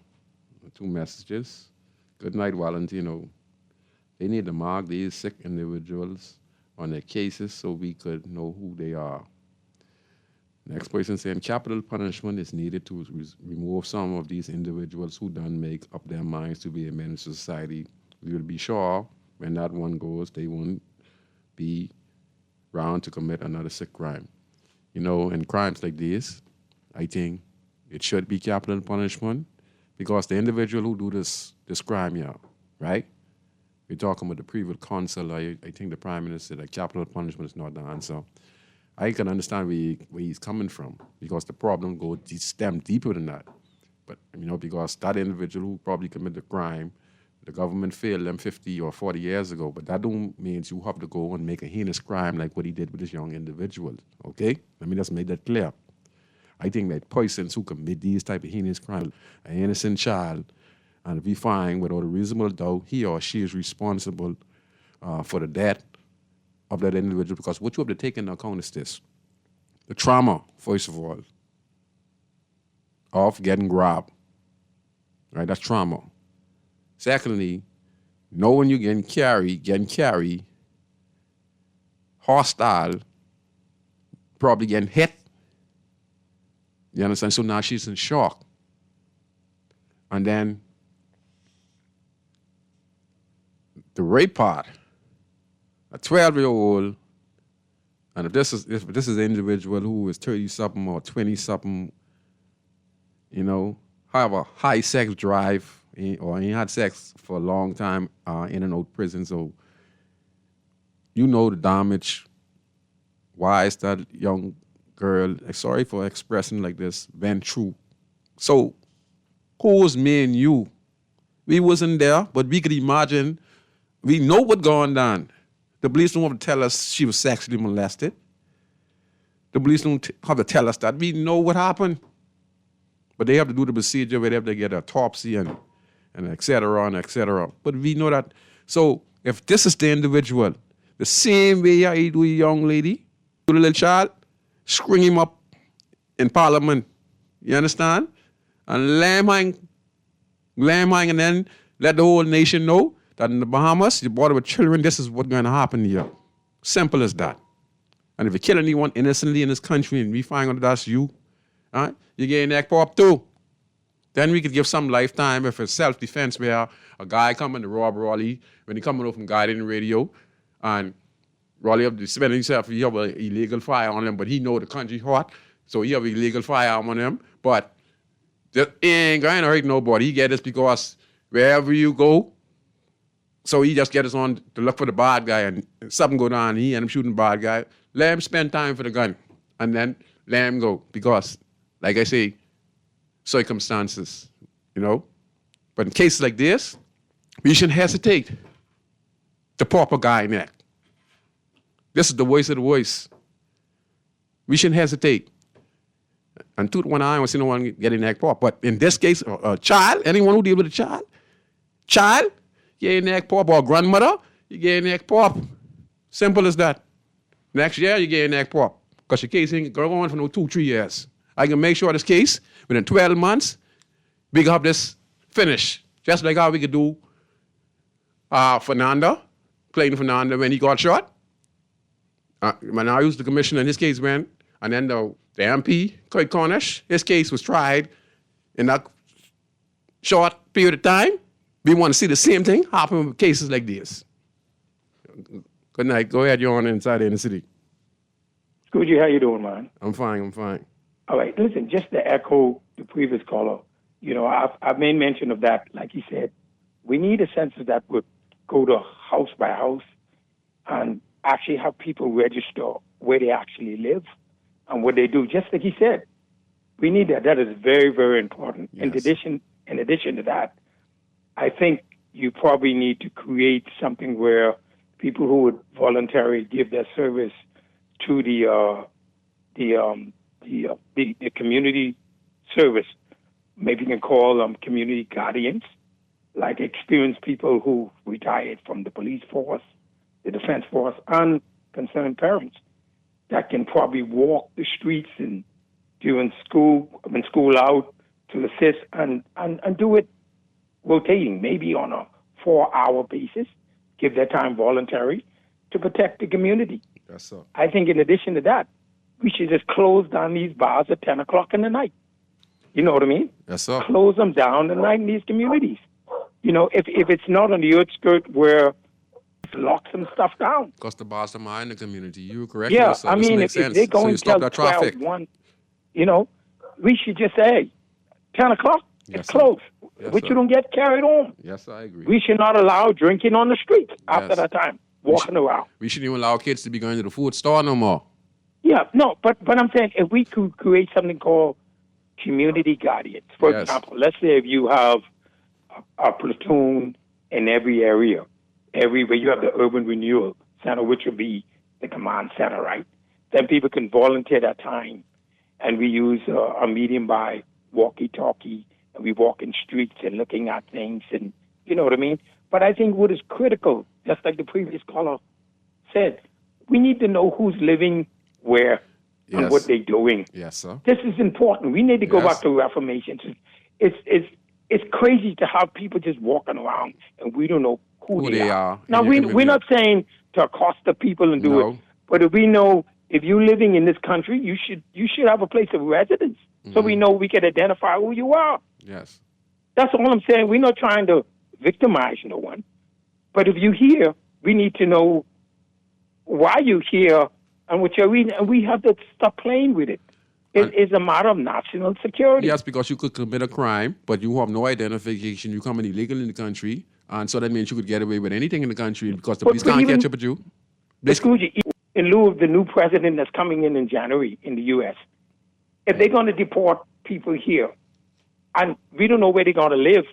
2 messages. Good night, Valentino. They need to mark these sick individuals on their cases so we could know who they are. Next person saying capital punishment is needed to remove some of these individuals who don't make up their minds to be a menace to society. We will be sure when that one goes, they won't be around to commit another sick crime. In crimes like this, I think it should be capital punishment because the individual who do this crime here, right? We're talking about the previous counsel. I think the Prime Minister said that capital punishment is not the answer. I can understand where he's coming from because the problem goes stem deeper than that. But, because that individual who probably committed the crime, the government failed them 50 or 40 years ago, but that don't mean you have to go and make a heinous crime like what he did with this young individual, okay? Let me just make that clear. I think that persons who commit these type of heinous crimes, an innocent child, and if we find without a reasonable doubt he or she is responsible for the death of that individual, because what you have to take into account is this. The trauma, first of all, of getting robbed. Right? That's trauma. Secondly, knowing you're getting carried, hostile, probably getting hit. You understand? So now she's in shock. And then the rape part, a 12-year-old, and if this is an individual who is 30-something or 20-something, you know, have a high sex drive or ain't had sex for a long time in and out prison, so you know the damage. Why is that young girl, sorry for expressing like this, went through. So who's me and you? We wasn't there, but we could imagine. We know what going on. The police don't have to tell us she was sexually molested. The police don't have to tell us that. We know what happened. But they have to do the procedure where they have to get an autopsy and et cetera, and et cetera. But we know that. So if this is the individual, the same way I do a young lady, to the little child, screen him up in Parliament. You understand? And lamb hang, and then let the whole nation know that in the Bahamas, you're born with children, this is what's going to happen here. Simple as that. And if you kill anyone innocently in this country and we find out that's you, you get neck pop too. Then we could give some lifetime if it's self-defense where a guy coming to rob Raleigh, when he coming over from Guardian Radio, and Raleigh up to spend himself, he have an illegal firearm on him, but he know the country hot, so he have an illegal firearm on him, but he ain't going to hurt nobody. He get this because wherever you go, so he just get us on to look for the bad guy, and something go down, he end up shooting the bad guy. Let him spend time for the gun, and then let him go, because, like I say, circumstances, you know. But in cases like this, we shouldn't hesitate to pop a guy neck. This is the voice of the voice. We shouldn't hesitate. And toot one eye and see no one getting neck pop. But in this case, a child, anyone who deal with a child, you get a neck pop, or a grandmother, you get a neck pop. Simple as that. Next year, you get a neck pop. Because your case ain't going on for no 2-3 years. I can make sure this case, within 12 months, we can have this finished. Just like how we could do Clayton Fernando, when he got shot. When I used the commissioner, in his case went, and then the MP, Craig Cornish, his case was tried in that short period of time. We want to see the same thing happen with cases like this. Good night. Go ahead, you're on inside in the city. Scrooge, how you doing, man? I'm fine. All right, listen, just to echo the previous caller, you know, I've made mention of that. Like he said, we need a census that would go to house by house and actually have people register where they actually live and what they do. Just like he said, we need that. That is very, very important. Yes. In addition to that, I think you probably need to create something where people who would voluntarily give their service to the community service, maybe you can call them community guardians, like experienced people who retired from the police force, the defense force, and concerned parents that can probably walk the streets and during school, when school out, to assist and do it rotating, maybe on a 4-hour basis, give their time voluntary to protect the community. Yes, sir. I think in addition to that, we should just close down these bars at 10 o'clock in the night. You know what I mean? Yes, sir. Close them down at night in these communities. You know, if it's not on the outskirts where lock some stuff down. Because the bars are in the community. You were correct. Yeah, yourself. I mean, if they're going so to 12, 1, you know, we should just say, 10 o'clock, it's closed. Yes, Which you don't get carried home. Yes, I agree. We should not allow drinking on the streets after that time, walking around. We shouldn't even allow kids to be going to the food store no more. Yeah, no, but I'm saying if we could create something called community guardians. For example, let's say if you have a platoon in every area, everywhere you have the urban renewal center, which would be the command center, right? Then people can volunteer that time, and we use a medium by walkie-talkie, and we walk in streets and looking at things, and you know what I mean? But I think what is critical, just like the previous caller said, we need to know who's living where and Yes. what they're doing. Yes, sir. This is important. We need to go Yes. back to Reformation. It's crazy to have people just walking around and we don't know who they are. Now, in your we're not saying to accost the people and do No. it, but if we know if you're living in this country, you should have a place of residence so we know we can identify who you are. Yes. That's all I'm saying. We're not trying to victimize no one. But if you're here, we need to know why you're here and what you're reading, and we have to stop playing with it. It's a matter of national security. Yes, because you could commit a crime, but you have no identification. You come in illegal in the country, and so that means you could get away with anything in the country because the police can't even- catch up with you. Scrooge, in lieu of the new president that's coming in January in the U.S., if they're going to deport people here, and we don't know where they're going to live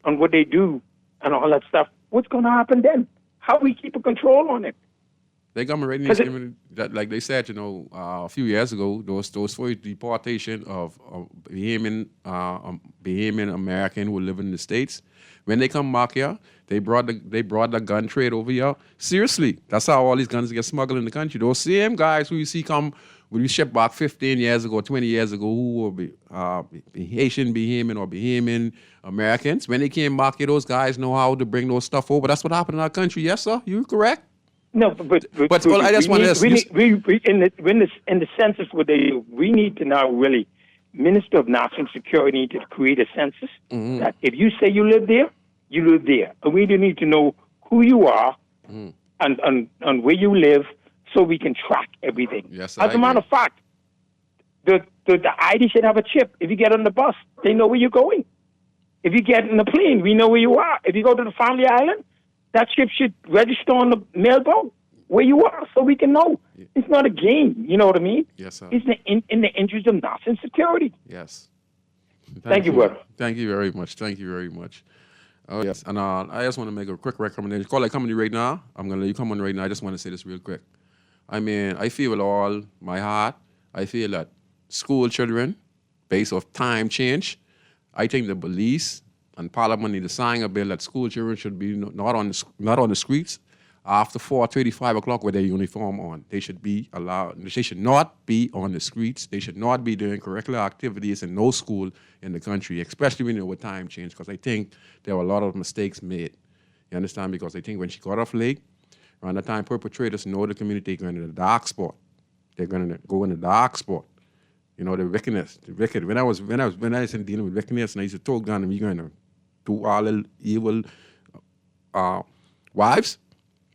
and what they do and all that stuff, what's going to happen then? How we keep a control on it? They got already that, like they said, a few years ago, those for deportation of Bahamian American who live in the States. When they come back here, they brought the gun trade over here. Seriously, that's how all these guns get smuggled in the country. Those same guys who you see come when you shipped back 15 years ago, 20 years ago, who were Haitian, Bahamian, or Bahamian Americans, when they came back here, those guys know how to bring those stuff over. That's what happened in our country. Yes, sir, you correct? No, but well, I just want to. In the census, what they do, we need to now really, Minister of National Security need to create a census that if you say you live there, you live there, and we need to know who you are and where you live, so we can track everything. Yes, as a matter of fact, the ID should have a chip. If you get on the bus, they know where you're going. If you get in the plane, we know where you are. If you go to the Family Island, that chip should register on the mailboat where you are so we can know. It's not a game, you know what I mean? Yes, sir. It's in the interest of national security. Yes. Thank you, brother. Thank you very much. Thank you very much. Oh, yes. And I just want to make a quick recommendation. Call like coming right now. I'm going to let you come on right now. I just want to say this real quick. I mean, I feel with all my heart, I feel that school children, based off time change, I think the police and Parliament need to sign a bill that school children should be not on the streets after 4:30, 5 o'clock with their uniform on. They should be allowed. They should not be on the streets. They should not be doing curricular activities in no school in the country, especially when there were time change, because I think there were a lot of mistakes made. You understand? Because I think when she got off late, around the time perpetrators know the community going to the dark spot. They're going to go in the dark spot. You know, the wickedness, the wicked. When I was in dealing with wickedness, and I used to talk down, and we're going to do all the evil wives.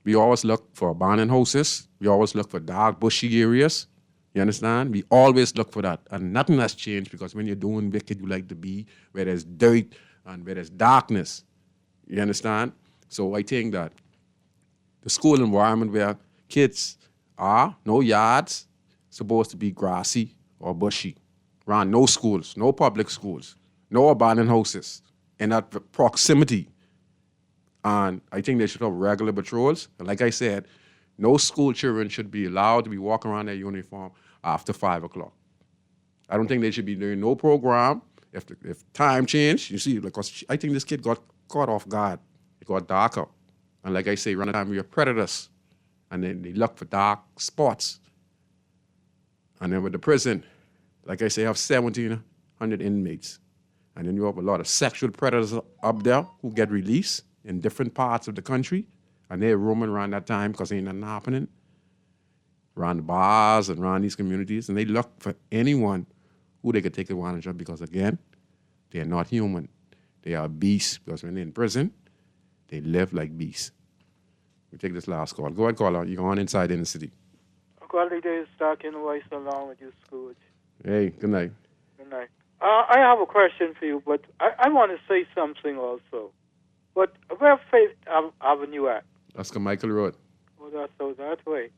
We always look for abandoned houses. We always look for dark, bushy areas. You understand? We always look for that. And nothing has changed, because when you're doing wicked, you like to be where there's dirt and where there's darkness. You understand? So I think that the school environment where kids are, no yards, supposed to be grassy or bushy. Around no schools, no public schools, no abandoned houses in that proximity. And I think they should have regular patrols. And like I said, no school children should be allowed to be walking around their uniform after 5 o'clock. I don't think they should be doing no program. If time changed, you see, because I think this kid got caught off guard. It got darker. And like I say, around the time we are predators. And then they look for dark spots. And then with the prison, like I say, I have 1,700 inmates. And then you have a lot of sexual predators up there who get released in different parts of the country, and they're roaming around that time because ain't nothing happening, around the bars and around these communities, and they look for anyone who they could take advantage of, because, again, they're not human. They are beasts, because when they're in prison, they live like beasts. We take this last call. Go ahead, caller. You're on Inside in the City. Quality Day stuck in voice along with you, Scrooge. Hey, good night. Good night. I have a question for you, but I want to say something also. But where Faith Avenue at? That's Michael Road. Oh, that's so that way.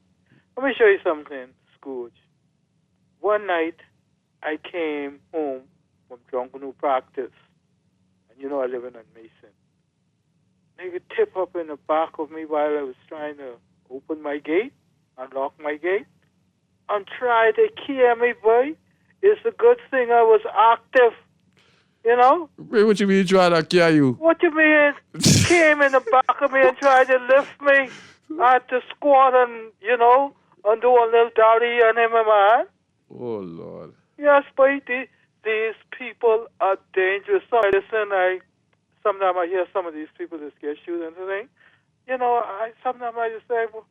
Let me show you something, Scrooge. One night, I came home from Jungle practice. And you know I live in Mason. Nigga tip up in the back of me while I was trying to open my gate, unlock my gate, and try to kill me, boy. It's a good thing I was active. You know? What you mean try to carry you? What you mean? Came in the back of me and tried to lift me. I had to squat and, you know, and do a little daddy on him, man. Oh, Lord. Yes, but these people are dangerous. So sometimes I hear some of these people just get shoot and things. You know, sometimes I just say, well,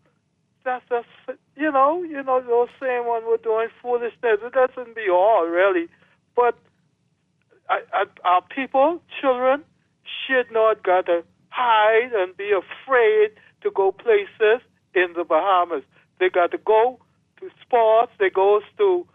that's just, you know, those same ones were doing foolishness. It doesn't be all, really. But our people, children, should not got to hide and be afraid to go places in the Bahamas. They got to go to sports. They go to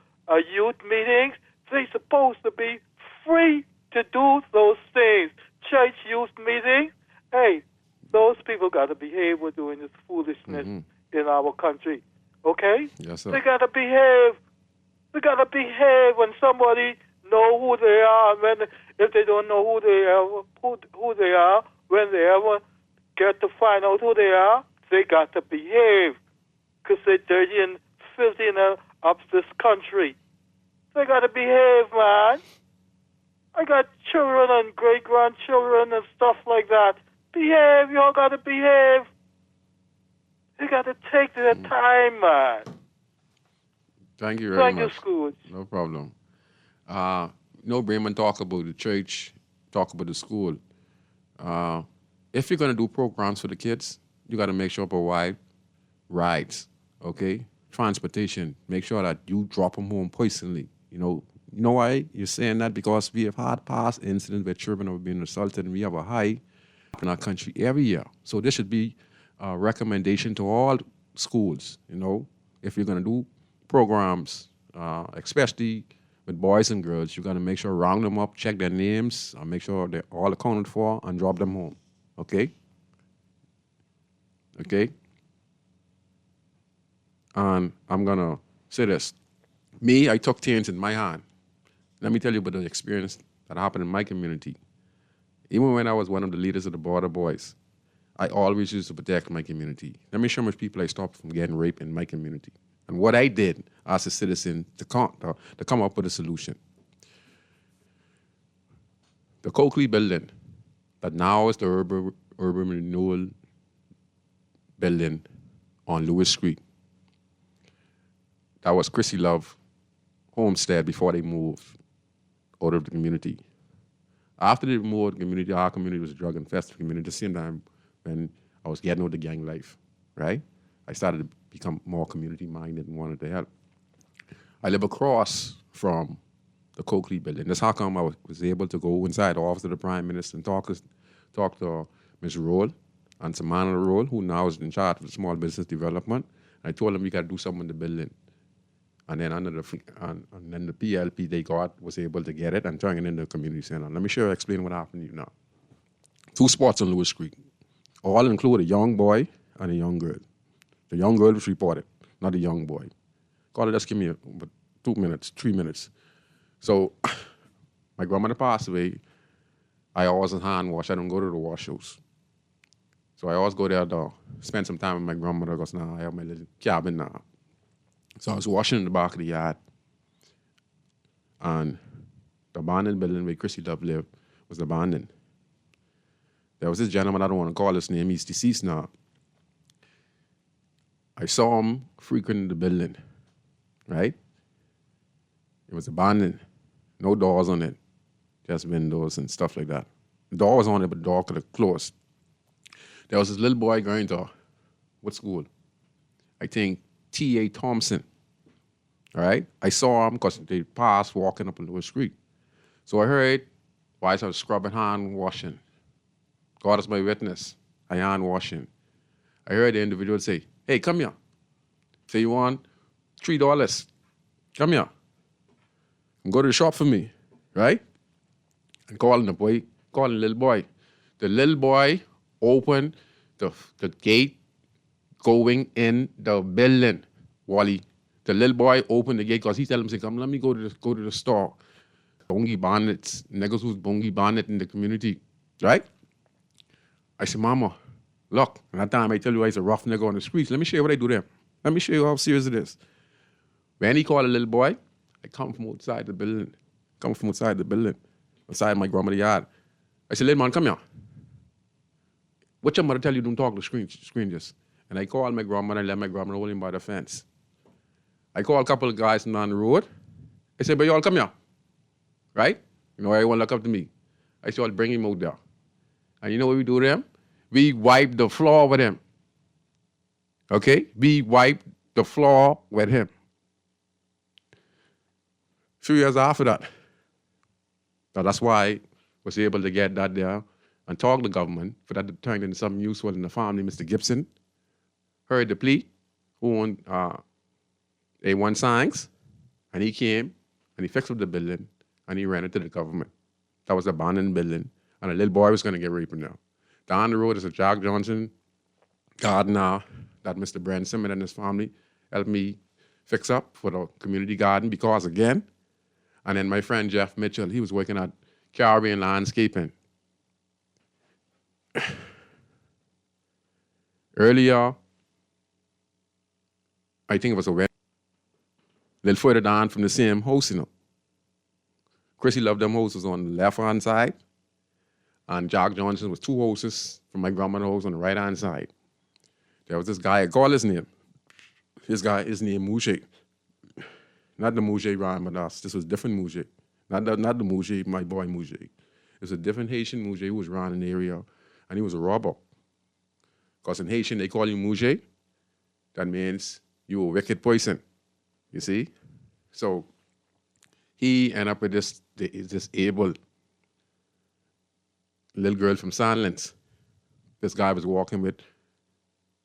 youth meetings. They're supposed to be free to do those things. Church youth meetings. Hey, those people got to behave with doing this foolishness in our country. Okay? Yes, sir. They got to behave. They got to behave when somebody know who they are. And if they don't know who they are, when they ever get to find out who they are, they got to behave. Because they're dirty and filthy up this country. They got to behave, man. I got children and great-grandchildren and stuff like that. Behave. Y'all got to behave. You got to take their time, man. Thank you very much. Thank you, Scrooge. No problem. Bremen talk about the church, talk about the school. If you're going to do programs for the kids, you got to make sure provide rides, okay? Transportation. Make sure that you drop them home personally. You know why you're saying that? Because we have had past incidents where children have been assaulted, and we have a high in our country every year. So this should be a recommendation to all schools, if you're going to do programs, especially with boys and girls, you got to make sure round them up, check their names, and make sure they're all accounted for, and drop them home. Okay? Okay? And I'm going to say this. I took things in my hand. Let me tell you about the experience that happened in my community. Even when I was one of the leaders of the Border Boys, I always used to protect my community. Let me show how much people I stopped from getting raped in my community. And what I did as a citizen to come up with a solution. The Coakley building, that now is the urban renewal building on Lewis Street. That was Chrissy Love homestead before they moved out of the community. After they moved the community, our community was a drug infested community. At the same time, when I was getting out the gang life, right? I started to become more community-minded and wanted to help. I live across from the Coakley building. That's how come I was able to go inside the office of the Prime Minister and talk to Ms. Roll and Samantha Roll, who now is in charge of small business development. I told them we got to do something in the building. And then then the PLP they got was able to get it and turn it into a community center. Let me explain what happened to you now. 2 spots on Lewis Street, all include a young boy and a young girl. The young girl was reported, not a young boy. God, just give me 2 minutes, 3 minutes. So my grandmother passed away. I always hand wash. I don't go to the wash house. So I always go there to spend some time with my grandmother because now I have my little cabin now. So I was washing in the back of the yard. And the abandoned building where Chrissy Love lived was abandoned. There was this gentleman, I don't want to call his name, he's deceased now. I saw him frequenting the building, right? It was abandoned, no doors on it, just windows and stuff like that. The door was on it, but the door could have closed. There was this little boy going to, what school? I think T.A. Thompson, all right? I saw him because they passed walking up Lewis Street. So I heard, while I was scrubbing hand washing, God is my witness, I hand washing. I heard the individual say, hey, come here. Say you want $3. Come here. And go to the shop for me, right? And calling the little boy. The little boy opened the gate going in the building, Wally. The little boy opened the gate because he told him, say, come, let me go to the store. Bongi bonnets, niggas who's bongi bonnet in the community, right? I said, Mama, look, and that time I tell you I was a rough nigga on the streets. Let me show you what I do there. Let me show you how serious it is. When he called a little boy, I come from outside the building. When Inside my grandmother's yard. I said, little man, come here. What your mother tell you don't talk to strangers? And I called my grandmother and let my grandmother hold him by the fence. I called a couple of guys down the road. I said, but y'all come here. Right? You know, everyone look up to me. I said, I'll bring him out there. And you know what we do to him? We wipe the floor with him. Okay? We wipe the floor with him. A few years after that. Now that's why I was able to get that there and talk to the government for that to turn into something useful in the family. Mr. Gibson heard the plea, who owned A1 Signs, and he came and he fixed up the building and he ran it to the government. That was an abandoned building, and a little boy was going to get raped now. Down the road is a Jack Johnson gardener that Mr. Branson and his family helped me fix up for the community garden because, again, and then my friend Jeff Mitchell, he was working at Caribbean Landscaping. Earlier, I think it was a wedding. A little further down from the same house, you know. Chrissy loved them houses on the left-hand side, and Jack Johnson was 2 houses from my grandmother's house on the right-hand side. There was this guy, I call his name. His name Mouche. Not the Mouche rhyme with us. This was different Mouche. Not the Mouche, my boy Mouche. It was a different Haitian Mouche who was around in the area, and he was a robber. Because in Haitian, they call you Mouche. That means you a wicked person, you see? So he ended up with this disabled little girl from Sandlands. This guy was walking with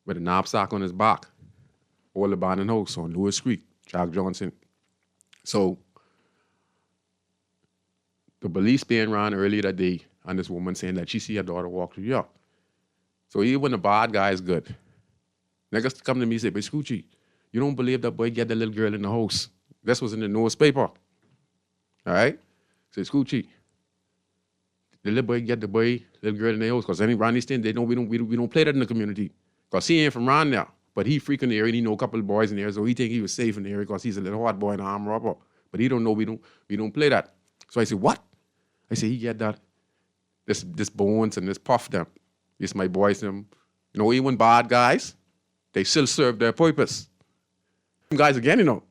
a knapsack on his back, all abandoned house on Lewis Creek, Jack Johnson. So the police being around earlier that day, and this woman saying that she see her daughter walk through here. So even when the bad guy is good, niggas come to me and say, but Scoochie, you don't believe that boy get the little girl in the house. This was in the newspaper. All right? Say, Scoochie, the little boy get the little girl in the house, because around these things, we don't play that in the community. Because he ain't from around there. But he freaking the area, and he know a couple of boys in there, so he think he was safe in the area because he's a little hot boy and an armed robber. But he don't know we don't play that. So I said, what? I said, he get that. This Bones and this Puff them. This my boys them. You know, even bad guys, they still serve their purpose. Guys again, you know.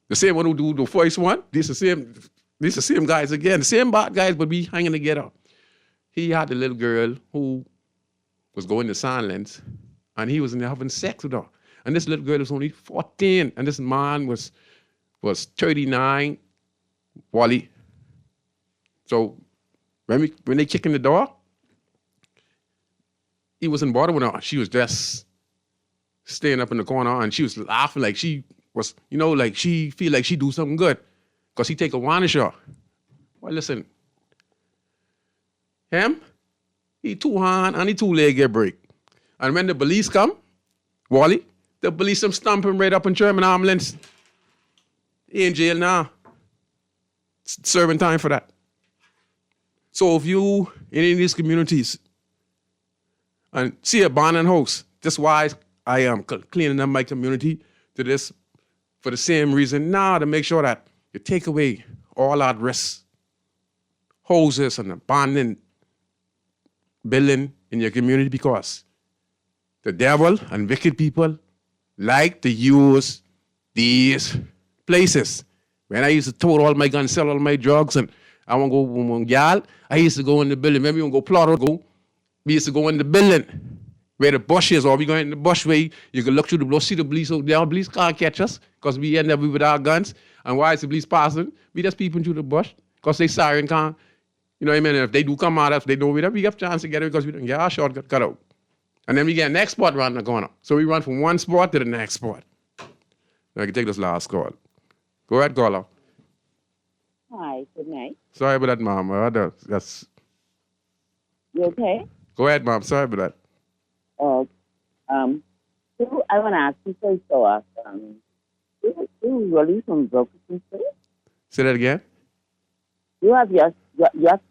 The same one who do the first one, these the same guys again. The same bad guys, but we hanging together. He had a little girl who was going to Sandlands, and he was in there having sex with her. And this little girl was only 14, and this man was 39, Wally. So when they kick in the door, he wasn't bothered with her. She was just staying up in the corner, and she was laughing like she was, you know, like she feel like she do something good, because he take a advantage of her. Well, listen, him, he 2 hand and he 2 leg get break. And when the police come, Wally, the police them stomp him right up in German ambulance. He in jail now. Serving time for that. So if you in any of these communities and see a abandoned house, that's why I am cleaning up my community to this for the same reason now, to make sure that you take away all at risk houses and abandoned building in your community, because the devil and wicked people like to use these places. When I used to tote all my guns, sell all my drugs, and I want to go with one gal, I used to go in the building. Maybe we want to go plot or go. We used to go in the building where the bush is, or we go in the bush where you can look through the bush, see the police out there. The police can't catch us because we end up with our guns. And why is the police passing? We just peeping through the bush because they siren can't. You know what I mean? And if they do come at us, they know we have a chance to get it because we don't get our shot cut out. And then we get next spot around the corner. So we run from one spot to the next spot. Now I can take this last call. Go ahead, caller. Hi, good night. Sorry about that, Mom. That's... You okay? Go ahead, Mom. Sorry about that. Oh, so I want to ask you first off, do you release some broken space? Say that again? You have your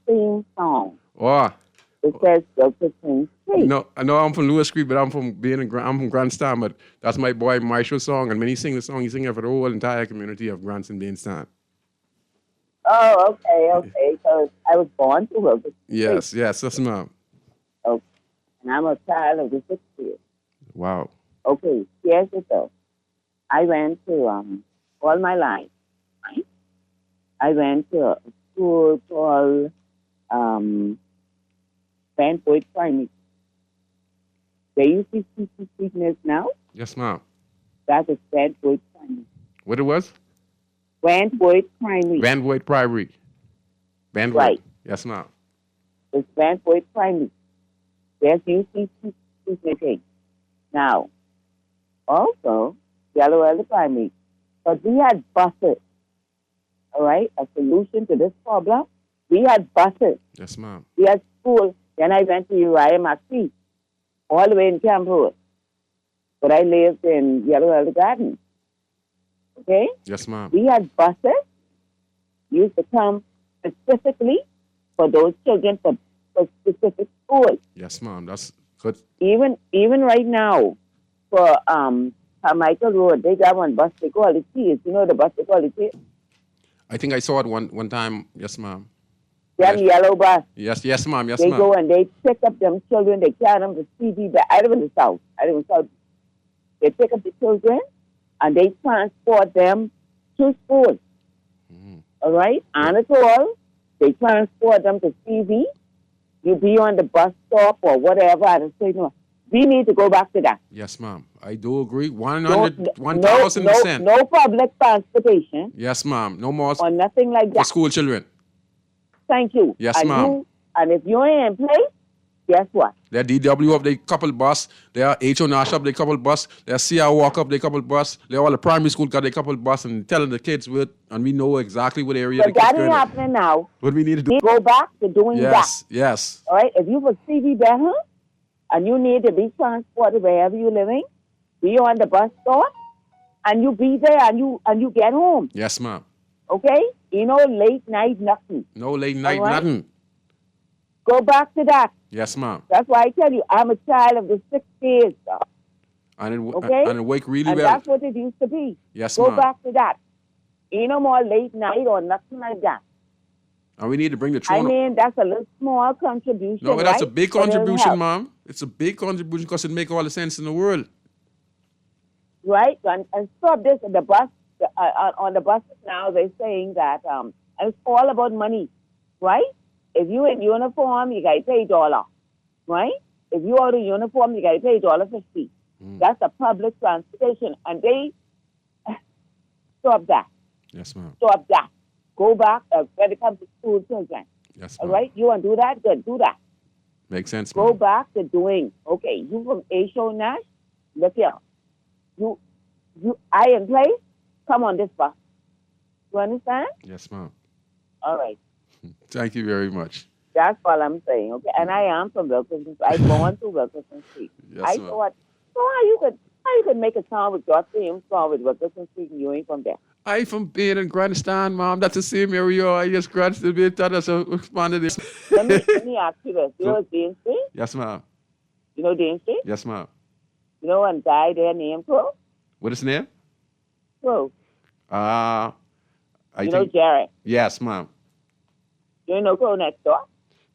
theme song. Oh. It says broken space. No, I'm from Lewis Creek, but I'm from Grandstown, but that's my boy Marshall's song, and when he sing the song, he sing it for the whole entire community of Grandson Bainstown. Oh, okay. So I was born to work. Yes, ma'am. Okay. And I'm a child of the 60s. Wow. Okay, here's the thing. I went to, all my life, right? I went to a school called Vanpoint Primary. Where you see teachers teaching now, Yes, ma'am. that is Vanpoint Primary. What it was? Vanpoint Primary. Van Voigt Priory. Van Voigt. Right. Yes, ma'am. It's Vanpoint Primary. There's UC teaching. Now, also, Yellow Elder Primary. But we had buses. All right? A solution to this problem. We had buses. Yes, ma'am. We had school. Then I went to Uriah McPhee, all the way in Camp Road. But I lived in Yellow Elder Garden. Okay? Yes, ma'am. We had buses used to come specifically for those children for specific schools. Yes, ma'am. That's good. Even right now, for Carmichael Road, they got one bus they call it Cheese. You know the bus they call it Cheese? I think I saw it one time. Yes, ma'am. Them yellow bus. Yes, ma'am. Yes, They ma'am. go and they pick up them children. They carry them to CV. I live in the South. They pick up the children and they transport them to school. All right? And it's all. They transport them to CV. You be on the bus stop or whatever. And say, no, we need to go back to that. Yes, ma'am. I do agree. No 1,000%. no public transportation Yes, ma'am. No more or nothing like for that. school children. Thank you. Yes, and ma'am. And if you ain't in place, guess what? They're DW up the couple bus. They're H.O. Nash up the couple bus. They're C.R. Walk up the couple bus. They're all the primary school got the couple bus and telling the kids and we know exactly what area So the kids that going ain't to. happening now. What we need to do. Go back to doing that. Yes. All right? If you for CV better and you need to be transported wherever you're living, be on the bus stop and you be there and you get home. Yes, ma'am. Okay? You know, late night nothing. No late night, All right? nothing. Go back to that. Yes, ma'am. That's why I tell you, I'm a child of the 60s. And it, Okay? and it work really And well. that's what it used to be. Yes, Go ma'am. back to that. Ain't no more late night or nothing like that. And we need to bring the I throne up. mean, that's a little small contribution. No, that's a right? big But it'll contribution, help, ma'am. It's a big contribution because it make all the sense in the world. right? And stop this. The bus on the buses now, they're saying that it's all about money, right? If you in uniform, you got to pay $1, right? If you out of uniform, you got to pay $1.50. That's a public transportation, and they stop that. Yes, ma'am. Stop that. Go back when it comes to school children. Yes, All ma'am. right? You want to do that? Good. Do that. Makes sense, Go ma'am. back to doing. Okay, you from H.O. Nash? Look here. I in place? Come on this bus. You understand? Yes, ma'am. All right. Thank you very much. That's all I'm saying. Okay, and I am from Wilkerson. I born to Wilkerson Street. Yes, I ma'am. thought, so how you could make a song with your same song with Wilkerson Street and you ain't from there? I from being in Grandstand, ma'am. That's the same area. I just Grandstand being taught us to expand this. Let me ask you this. You know Dean Street? Yes, ma'am. You know Dean Street? Yes, ma'am. You know one guy there named Crow? What is his name? Crow. I You know think. Jared? Yes, ma'am. You know Crow next door?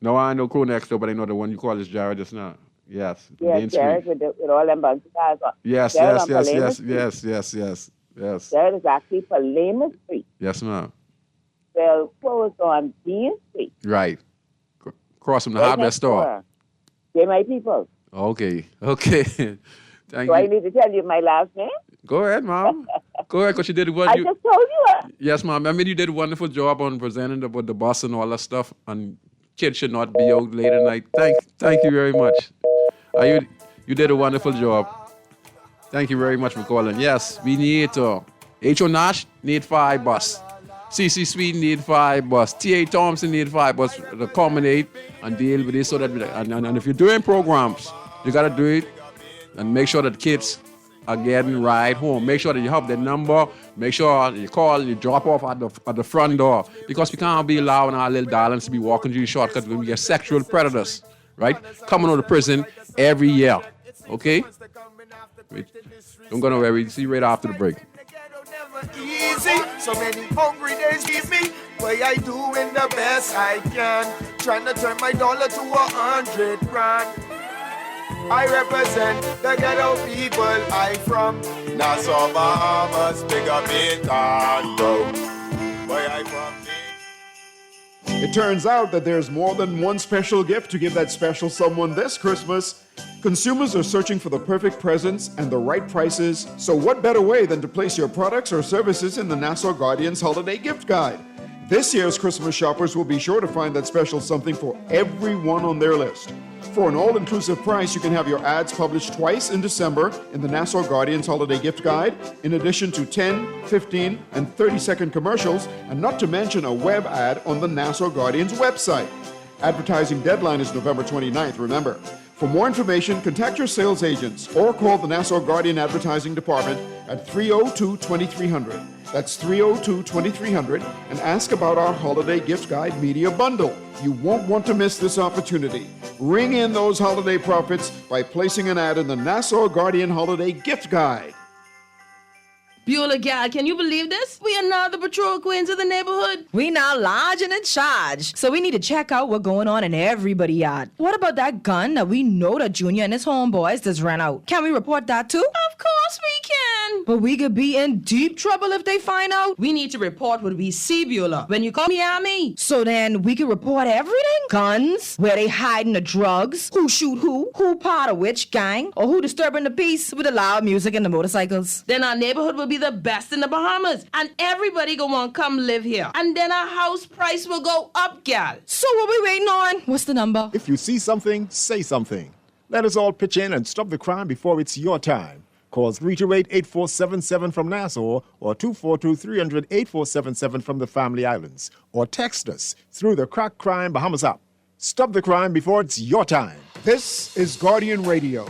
No, I know Crow next door, but I know the one you call is Jared just now. Yes. Yeah, Main Jared Street. with all them bunch of cars on. Yes, Jared yes, on yes, Palema yes, Street. yes. Jared is actually Palema Street. Yes, ma'am. Well, Crow is on Dean Street. Right. Cross from the Right hardware next store. door. They're my people. Okay. Thank So I you. need to tell you my last name? Go ahead, ma'am. Go ahead, because you did what I you. just told you. Yes, ma'am. I mean, you did a wonderful job on presenting about the bus and all that stuff. And kids should not be out late at night. Thank you very much. You did a wonderful job. Thank you very much for calling. Yes, we need to. H.O. Nash need 5 bus. C.C. Sweden need 5 bus. T.A. Thompson need 5 bus to accommodate and deal with this so that and if you're doing programs, you got to do it and make sure that kids are getting right home. Make sure that you have the number. Make sure you call, you drop off at the front door, because we can't be allowing our little darlings to be walking through the shortcuts when we get sexual predators, right? Coming out of prison every year. Okay? Wait. Don't go nowhere. We'll see you right after the break. Easy, so many hungry days give me. But I doing the best I can, trying to turn my dollar to 100 grand. I represent the ghetto people. I from Nassau, Bahamas, big up in Congo. Where I from? It turns out that there's more than one special gift to give that special someone this Christmas. Consumers are searching for the perfect presents and the right prices, so what better way than to place your products or services in the Nassau Guardian's Holiday Gift Guide? This year's Christmas shoppers will be sure to find that special something for everyone on their list. For an all-inclusive price, you can have your ads published twice in December in the Nassau Guardian's Holiday Gift Guide, in addition to 10, 15, and 30-second commercials, and not to mention a web ad on the Nassau Guardian's website. Advertising deadline is November 29th, remember. For more information, contact your sales agents or call the Nassau Guardian Advertising Department at 302-2300. That's 302-2300, and ask about our Holiday Gift Guide Media Bundle. You won't want to miss this opportunity. Ring in those holiday profits by placing an ad in the Nassau Guardian Holiday Gift Guide. Beulah gal, can you believe this? We are now the patrol queens of the neighborhood. We now large and in charge, so we need to check out what's going on in everybody's yard. What about that gun that we know that Junior and his homeboys just ran out? Can we report that too? Of course we can. But we could be in deep trouble if they find out. We need to report what we see, Beulah. When you call me, Army. So then we can report everything? Guns, where they hiding the drugs, who shoot who part of which gang, or who disturbing the peace with the loud music and the motorcycles. Then our neighborhood will be the best in the Bahamas, and everybody gonna want to come live here. And then our house price will go up, gal. So what we waiting on? What's the number? If you see something, say something. Let us all pitch in and stop the crime before it's your time. Call 328-8477 from Nassau or 242-300-8477 from the Family Islands. Or text us through the Crack Crime Bahamas app. Stop the crime before it's your time. This is Guardian Radio,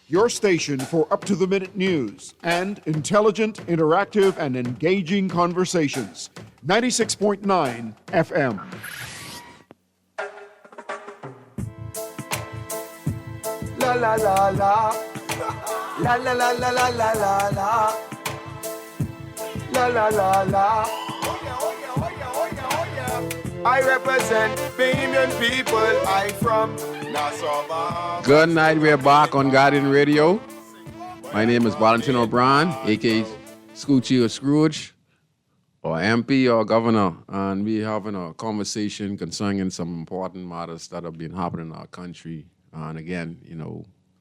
your station for up-to-the-minute news and intelligent, interactive, and engaging conversations. 96.9 FM. La la la la. La la la la la la la la. La la la la. I represent Bahamian people. I from Nassau, Bahamas. Good night. We're back on Guardian Radio. My name is Valentino, a.k.a. Scoochie or Scrooge, or MP or Governor, and we're having a conversation concerning some important matters that have been happening in our country. And again,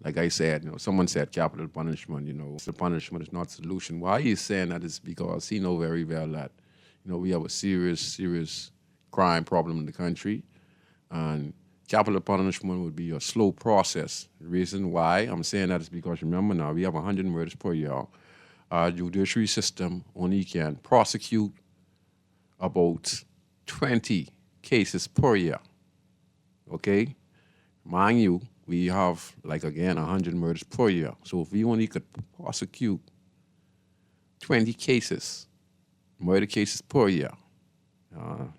like I said, someone said capital punishment, the punishment is not a solution. Why he's saying that is because he knows very well that, we have a serious crime problem in the country, and capital punishment would be a slow process. The reason why I'm saying that is because, remember now, we have 100 murders per year. Our judiciary system only can prosecute about 20 cases per year, okay? Mind you, we have, 100 murders per year. So if we only could prosecute 20 murder cases per year,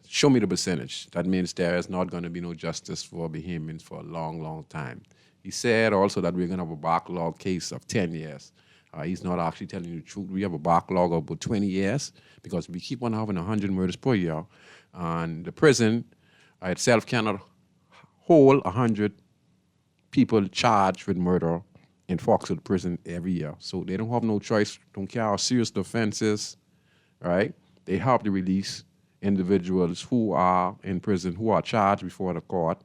show me the percentage. That means there is not going to be no justice for Bahamians for a long, long time. He said also that we're going to have a backlog case of 10 years. He's not actually telling you the truth. We have a backlog of about 20 years because we keep on having 100 murders per year. And the prison itself cannot hold 100 people charged with murder in Foxwood prison every year. So they don't have no choice, don't care how serious the offense is, right? They have to release individuals who are in prison, who are charged before the court,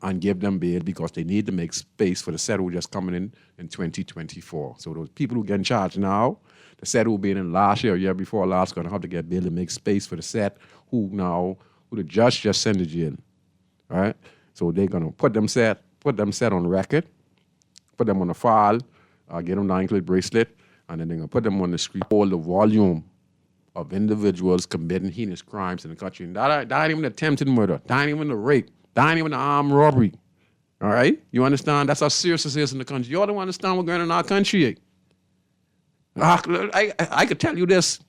and give them bail because they need to make space for the set who just coming in 2024. So those people who get charged now, the set who been in last year before last, going to have to get bail to make space for the set who the judge just sent to jail, right? So they're going to put them set on record, put them on a file, get them the anklet bracelet, and then they're going to put them on the street, hold the volume of individuals committing heinous crimes in the country. And that ain't even attempted murder, that ain't even the rape, that ain't even the armed robbery. All right? You understand? That's how serious this is in the country. You all don't understand what's going on in our country. I could tell you this.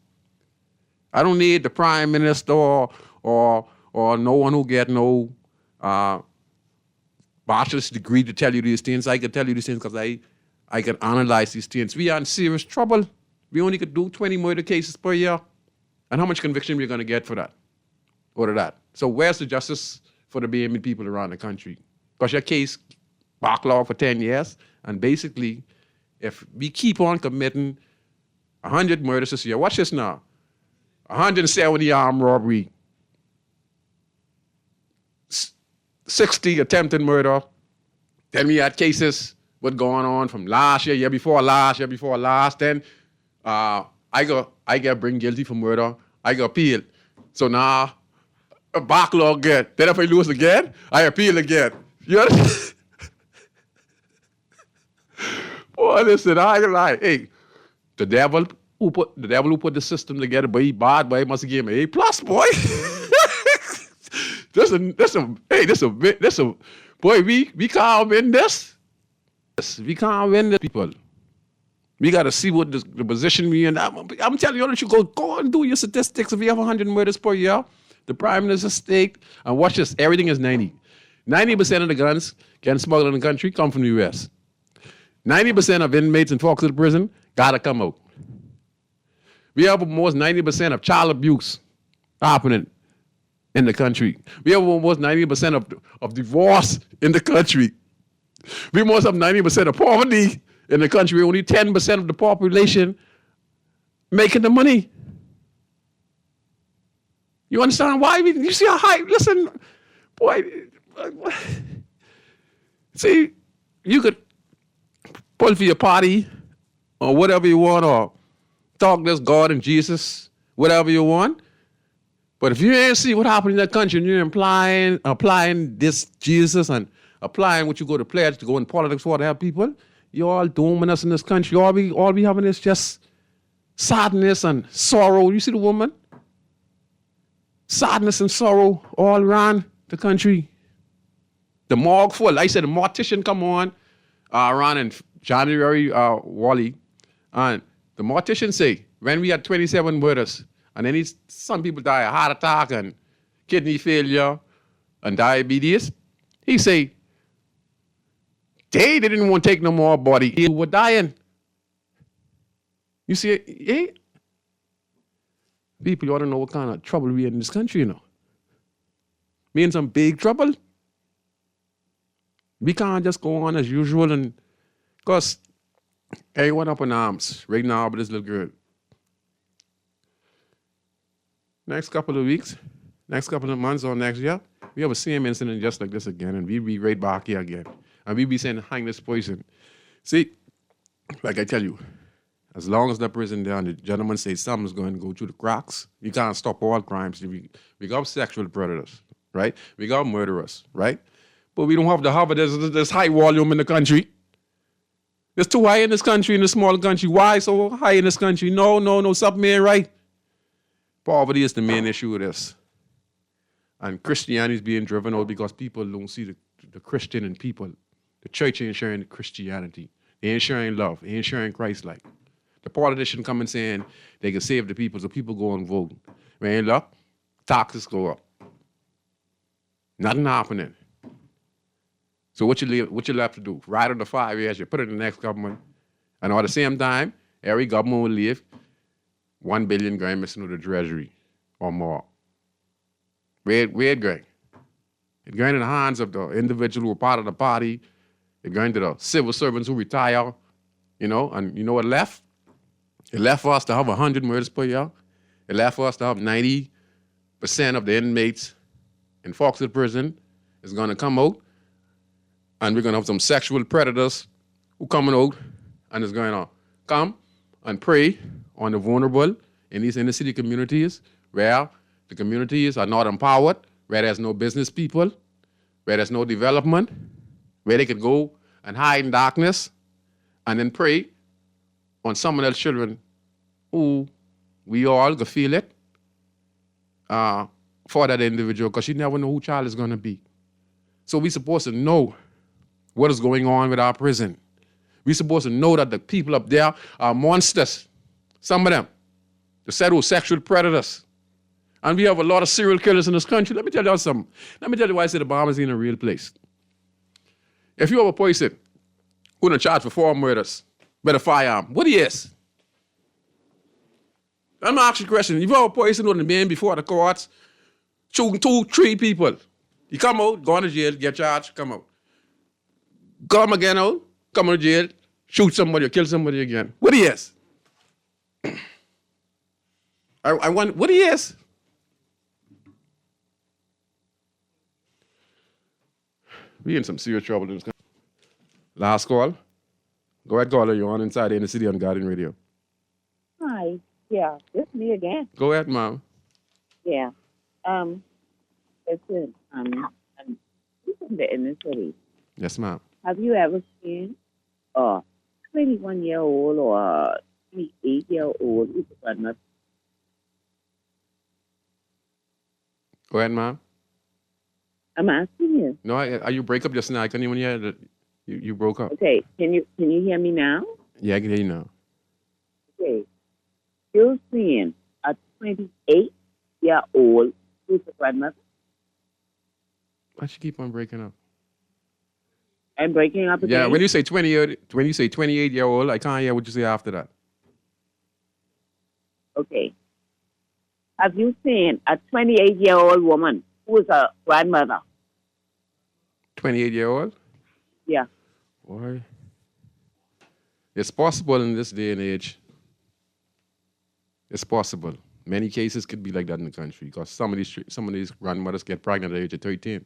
I don't need the prime minister or no one who get no bachelor's degree to tell you these things. I can tell you these things because I can analyze these things. We are in serious trouble. We only could do 20 murder cases per year. And how much conviction we're going to get for that? out of that. So where's the justice for the BME people around the country? Because your case backlog for 10 years, and basically, if we keep on committing 100 murders this year, watch this now, 170 armed robbery, 60 attempted murder, then we had cases what going on from last year, year before last, then I get bring guilty for murder, I got appeal. So now, a backlog again. Then if I lose again, I appeal again. You understand? Boy, listen, I ain't lie. Hey, the devil who put the system together, but he bad, but he must give me A+, boy. Boy, we can't win this. We can't win this, people. We got to see what the position we in. I'm telling you that you go and do your statistics. If you have 100 murders per year, the prime minister's stake, and watch this, everything is 90. 90% of the guns getting smuggled in the country come from the U.S. 90% of inmates in Foxville prison got to come out. We have almost 90% of child abuse happening in the country. We have almost 90% of divorce in the country. We almost have 90% of poverty in the country. Only 10% of the population making the money. You understand why? You see how high, listen, boy, see, you could pull for your party or whatever you want, or talk this God and Jesus, whatever you want. But if you ain't see what happened in that country and you're applying this Jesus and applying what you go to pledge to go in politics for to help people, you're all dooming us in this country. All we having is just sadness and sorrow. You see the woman? Sadness and sorrow all around the country. The morgue full. I said the mortician come on around in January, Wally, and the mortician say, when we had 27 murders, and then some people die of heart attack and kidney failure and diabetes, he say, they didn't want to take no more body. They were dying. You see, eh? People, you ought to know what kind of trouble we in this country, you know. We in some big trouble. We can't just go on as usual, and because everyone up in arms right now with this little girl. Next couple of weeks, next couple of months or next year, we have a same incident just like this again, and we'll be right back here again. And we'll be saying, hang this person. See, like I tell you, as long as the prison there and the gentleman says something's going to go through the cracks, you can't stop all crimes. We got sexual predators, right? We got murderers, right? But we don't have to have this high volume in the country. It's too high in this country, in this small country. Why so high in this country? No, something ain't right. Poverty is the main issue with this. And Christianity is being driven out because people don't see the Christian in people. The church ain't sharing Christianity. They ain't sharing love. They ain't sharing Christ-like. The politician coming saying they can save the people, so people go and vote. Man, look, taxes go up. Nothing happening. So what you left to do? Right on the 5 years, you put it in the next government, and at the same time, every government will leave 1 billion grand missing to the treasury or more. Where it going? It's going in the hands of the individual who are part of the party. It's going to the civil servants who retire, you know, and you know what left? It left for us to have 100 murders per year. It left for us to have 90% of the inmates in Foxville prison is going to come out, and we're going to have some sexual predators who coming out and is going to come and prey on the vulnerable in these inner city communities where the communities are not empowered, where there's no business people, where there's no development, where they could go and hide in darkness and then prey on some of their children who we all could feel it for that individual, because you never know who child is going to be. So we're supposed to know what is going on with our prison. We're supposed to know that the people up there are monsters. Some of them, the sexual predators. And we have a lot of serial killers in this country. Let me tell you something. Let me tell you why I say the Bahamas ain't a real place. If you have a person who's in charge for 4 murders with a firearm, what he is? I'm asking you a question. If you have a person who's been before the courts, shooting 2-3 people. You come out, go to jail, get charged, come out. Come again out, come to jail, shoot somebody or kill somebody again. What he is? I want, what he is? We in some serious trouble in this country. Last call. Go ahead, caller. You're on Inside in the City on Guardian Radio. Hi. Yeah, it's me again. Go ahead, Mom. Yeah. Listen, I'm from the inner city. Yes, ma'am. Have you ever seen a 21-year-old or a 28-year-old who's a grandmother? Go ahead, Mom. I'm asking you. No, you break up just now. I couldn't even hear that. You broke up. Okay, can you hear me now? Yeah, I can hear you now. Okay. You're seeing a 28-year-old who's a grandmother? Why she keep on breaking up? I'm breaking up again? Yeah, when you say 28-year-old, I can't hear what you say after that. Okay. Have you seen a 28-year-old woman who is a grandmother? 28-year-old? Yeah. Boy. It's possible in this day and age. It's possible. Many cases could be like that in the country because some of these grandmothers get pregnant at the age of 13.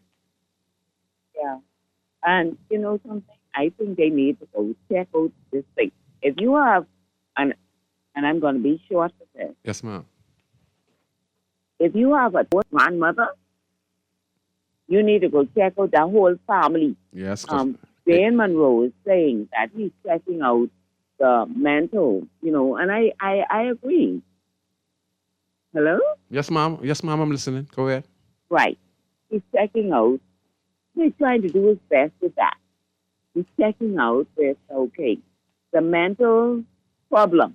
Yeah. And you know something? I think they need to go check out this thing. If you have, and I'm going to be short with this. Yes, ma'am. If you have a grandmother, you need to go check out the whole family. Yes. Jane Monroe is saying that he's checking out the mental, and I agree. Hello? Yes, ma'am. Yes, ma'am. I'm listening. Go ahead. Right. He's checking out. He's trying to do his best with that. He's checking out with, the mental problem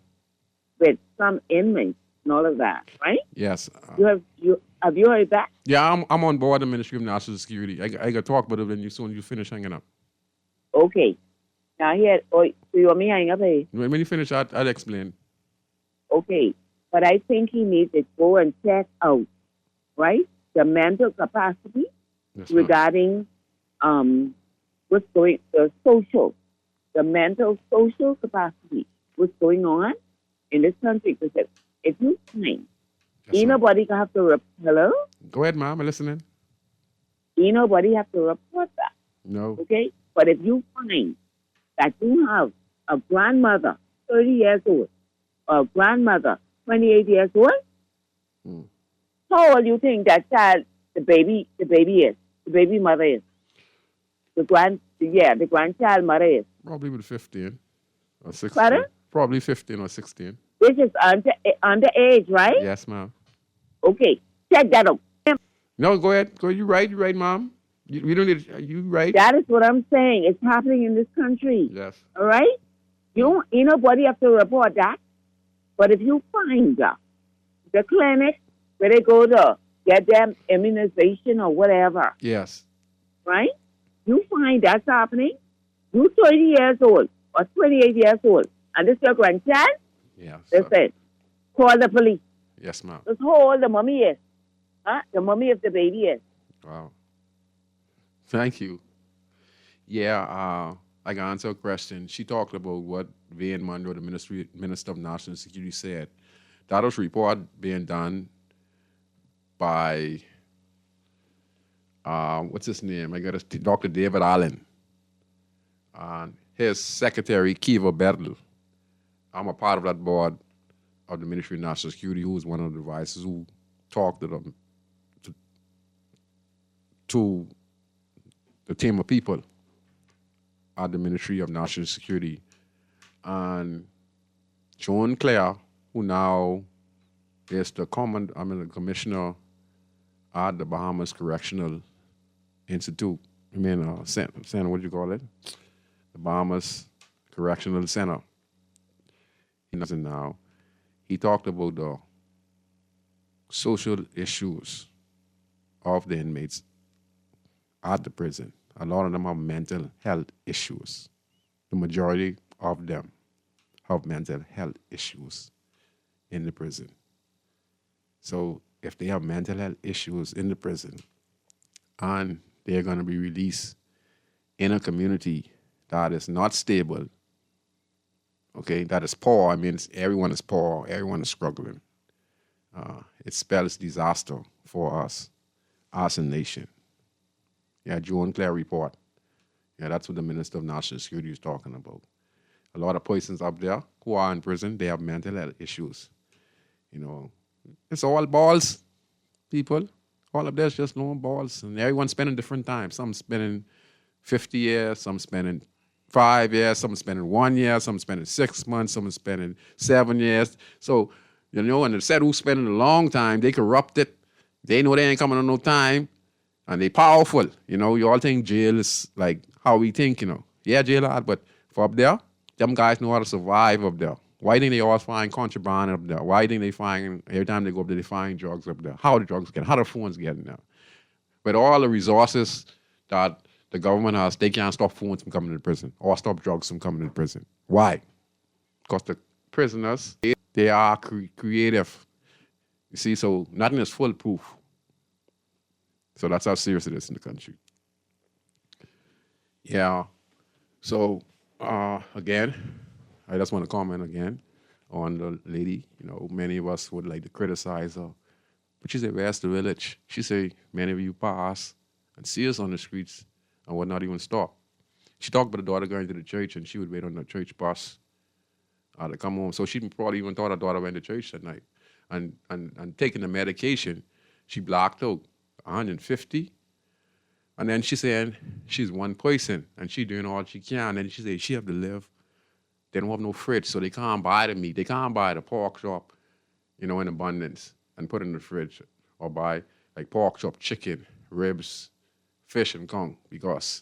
with some inmates and all of that, right? Yes. Have you heard that? Yeah, I'm on board the Ministry of National Security. I got to talk about it when you finish hanging up. Okay. Now here, so you want me hang up, eh? When you finish, I'll explain. Okay. But I think he needs to go and check out, right, the mental capacity regarding what's going, the mental social capacity, what's going on in this country. Because if you find, nobody can have to hello? Go ahead, ma'am. I'm listening. Nobody have to report that. No. Okay? But if you find that you have a grandmother, 30 years old, or a grandmother, 28 years old, how old do you think that child, the baby mother is? The grandchild mother is? Probably with 15 or 16. Pardon? Probably 15 or 16. This is underage, right? Yes, ma'am. Okay, check that out. No, go ahead. You right, ma'am. You don't need. You right. That is what I'm saying. It's happening in this country. Yes. All right. Nobody have to report that. But if you find the clinic where they go to get them immunization or whatever, yes, right? You find that's happening. You 30 years old or 28 years old, and this your grandchild. Yes. Listen, call the police. Yes, ma'am. That's how old the mommy is. The mommy of the baby is. Wow. Thank you. Yeah, I can answer a question. She talked about what Van Monroe, the Minister of National Security, said. That was a report being done by, what's his name? I got Dr. David Allen. His secretary, Kiva Bertel. I'm a part of that board of the Ministry of National Security, who was one of the advisors who talked to them, to the team of people at the Ministry of National Security. And Joan Clare, who now is the commissioner at the Bahamas Correctional Institute. Center, what do you call it? The Bahamas Correctional Center. Now, he talked about the social issues of the inmates at the prison. A lot of them have mental health issues. The majority of them have mental health issues in the prison. So if they have mental health issues in the prison and they're going to be released in a community that is not stable, okay, that is poor. I mean, everyone is poor, everyone is struggling. It spells disaster for us as a nation. Yeah, Joan Clare report. Yeah, that's what the Minister of National Security is talking about. A lot of persons up there who are in prison, they have mental health issues. You know, it's all balls, people. All of there's just no balls. And everyone's spending different time. Some spending 50 years, some spending 5 years, some spending 1 year, some spending 6 months, some spending 7 years. So, you know, and they said who's spending a long time, they corrupted. They know they ain't coming on no time. And they powerful. You know, you all think jail is like how we think, you know. Yeah, jail hard, but for up there, them guys know how to survive up there. Why think they always find contraband up there? Why think they find, every time they go up there, they find drugs up there? How the drugs get, how the phones getting there? With all the resources that the government has, they can't stop phones from coming to prison or stop drugs from coming to prison. Why? Because the prisoners, they are creative. You see, so nothing is foolproof. So that's how serious it is in the country. Yeah. So, again, I just want to comment again on the lady. You know, many of us would like to criticize her. But she said, where's the village? She said, many of you pass and see us on the streets and would not even stop. She talked about her daughter going to the church and she would wait on the church bus to come home. So she probably even thought her daughter went to church that night. And taking the medication, she blocked out 150. And then she said she's one person and she doing all she can. And she said she have to live. They don't have no fridge, so they can't buy the meat. They can't buy the pork chop, you know, in abundance and put it in the fridge. Or buy like pork chop, chicken, ribs, fish and kong because,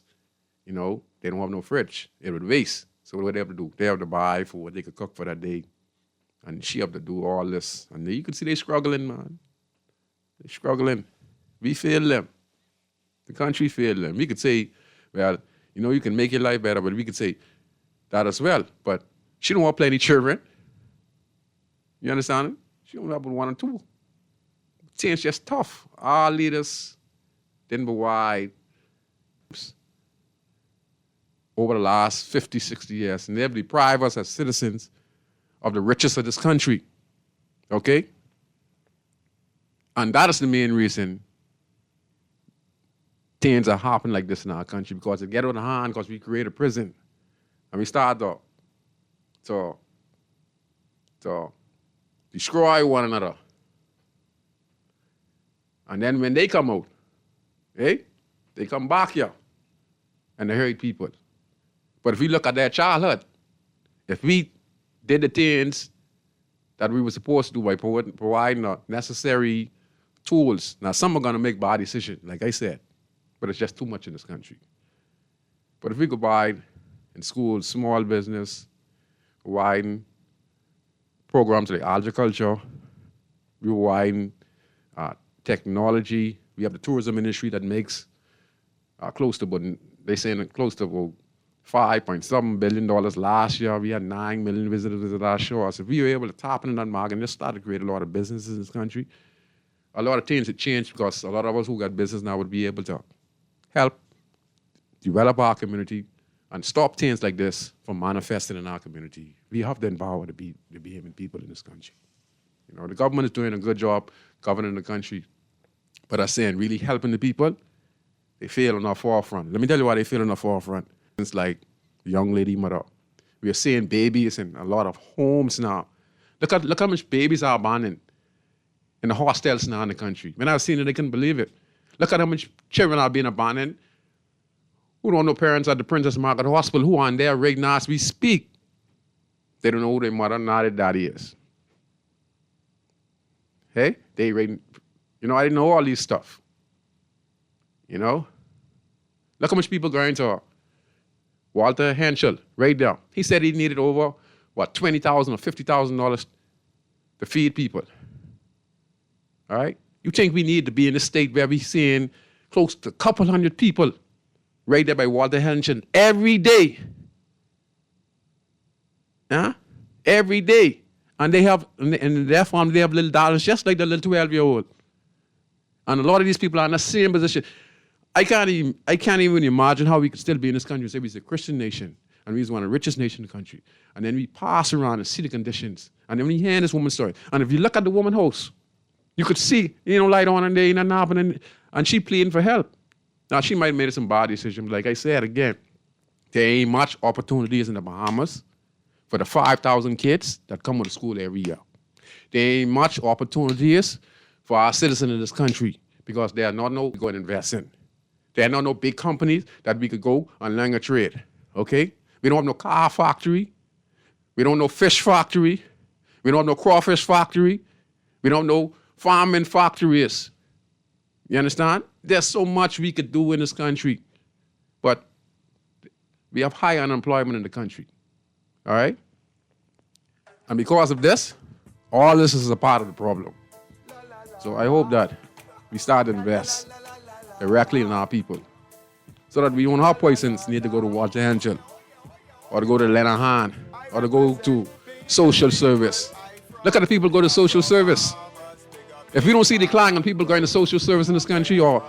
you know, they don't have no fridge. It would waste. So what they have to do? They have to buy for what they could cook for that day. And she have to do all this. And you can see they struggling, man. They struggling. We fail them. The country failed them. We could say, well, you know, you can make your life better, but we could say that as well. But she don't want plenty children. You understand? She only have one or two. Change just tough. Our leaders didn't provide over the last 50, 60 years, and they've deprived us as citizens of the richest of this country. Okay? And that is the main reason things are happening like this in our country, because it get out of hand because we create a prison. And we start to destroy one another. And then when they come out, they come back here and they hurt people. But if we look at their childhood, if we did the things that we were supposed to do by providing the necessary tools, now some are going to make bad decisions, like I said, but it's just too much in this country. But if we could provide in schools, small business, widen programs like agriculture, we widen technology. We have the tourism industry that makes close to about $5.7 billion last year. We had 9 million visitors at our shores. If we were able to tap into that market and just start to create a lot of businesses in this country, a lot of things would change because a lot of us who got business now would be able to help develop our community and stop things like this from manifesting in our community. We have the power to be the behaving people in this country. You know, the government is doing a good job governing the country, but I'm saying really helping the people, they fail on our forefront. Let me tell you why they fail on our forefront. It's like the young lady mother. We are seeing babies in a lot of homes now. Look how much babies are abandoned in the hostels now in the country. When I was seeing it, I couldn't believe it. Look at how much children are being abandoned who don't know parents at the Princess Margaret Hospital who are on there right now as we speak. They don't know who their mother nor their daddy is. Hey, I didn't know all these stuff. You know? Look how much people going to Walter Henschel right there. He said he needed over, $20,000 or $50,000 to feed people. All right? You think we need to be in a state where we're seeing close to a couple hundred people right there by Walter Henschel every day? Huh? Every day. And they have, in their family, they have little darlings just like the little 12-year-old. And a lot of these people are in the same position. I can't even imagine how we could still be in this country and say we're a Christian nation and we're one of the richest nations in the country. And then we pass around and see the conditions. And then when you hear this woman's story, and if you look at the woman's house, you could see, light on and there ain't nothing happening, and she pleading for help. Now, she might have made some bad decisions. Like I said again, there ain't much opportunities in the Bahamas for the 5,000 kids that come to school every year. There ain't much opportunities for our citizens in this country because there are not no go and invest in. There are not no big companies that we could go and learn a trade, okay? We don't have no car factory. We don't have no fish factory. We don't have no crawfish factory. We don't have no farming factories. You understand? There's so much we could do in this country, but we have high unemployment in the country, all right? And because of this, all this is a part of the problem. So I hope that we start to invest directly in our people so that we don't have persons need to go to Watch Angel or to go to Lenahan or to go to social service. Look at the people who go to social service. If we don't see decline in people going to social service in this country or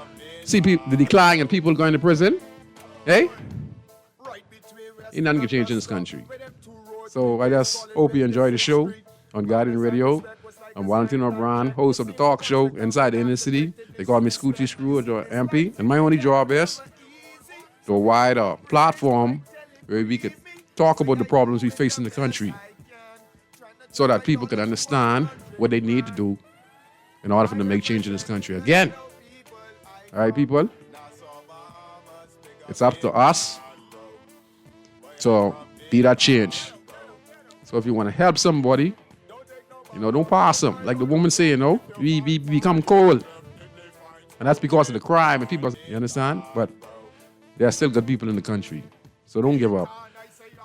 see the decline in people going to prison, hey, ain't nothing can change in this country. So I just hope you enjoy the show on Guardian Radio. I'm Valentino Brown, host of the talk show Inside the Inner City. They call me Scrooge or MP. And my only job is to provide a platform where we could talk about the problems we face in the country so that people can understand what they need to do in order for them to make change in this country. Again, all right, people, it's up to us to be that change. So if you want to help somebody, don't pass them. Like the woman say, we become cold. And that's because of the crime and people, you understand? But there are still good people in the country. So don't give up.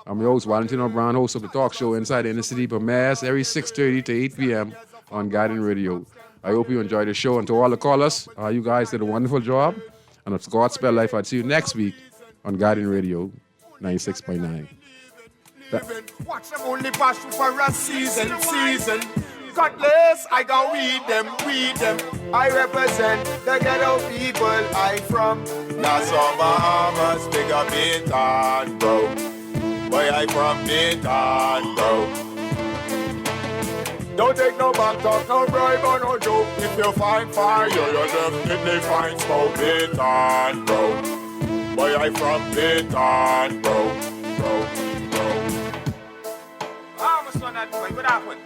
I'm your host, Valentino Brown, host of the talk show Inside the Inner City, premieres every 6:30 to 8 p.m. on Guardian Radio. I hope you enjoy the show. And to all the callers, you guys did a wonderful job. And if God spell life, I'd see you next week on Guardian Radio 96.9. Watch them only pass through for a season. Cutlass, I go weed them. I represent the ghetto people. I from Nassau, Bahamas, big up Bintan, bro. Boy, I from Bintan, bro. Don't take no back talk, no bribe or no joke. If you find fire, you definitely find smoke. Bintan, bro. Boy, I from Bintan, bro. Ah, my son, that boy, what happened?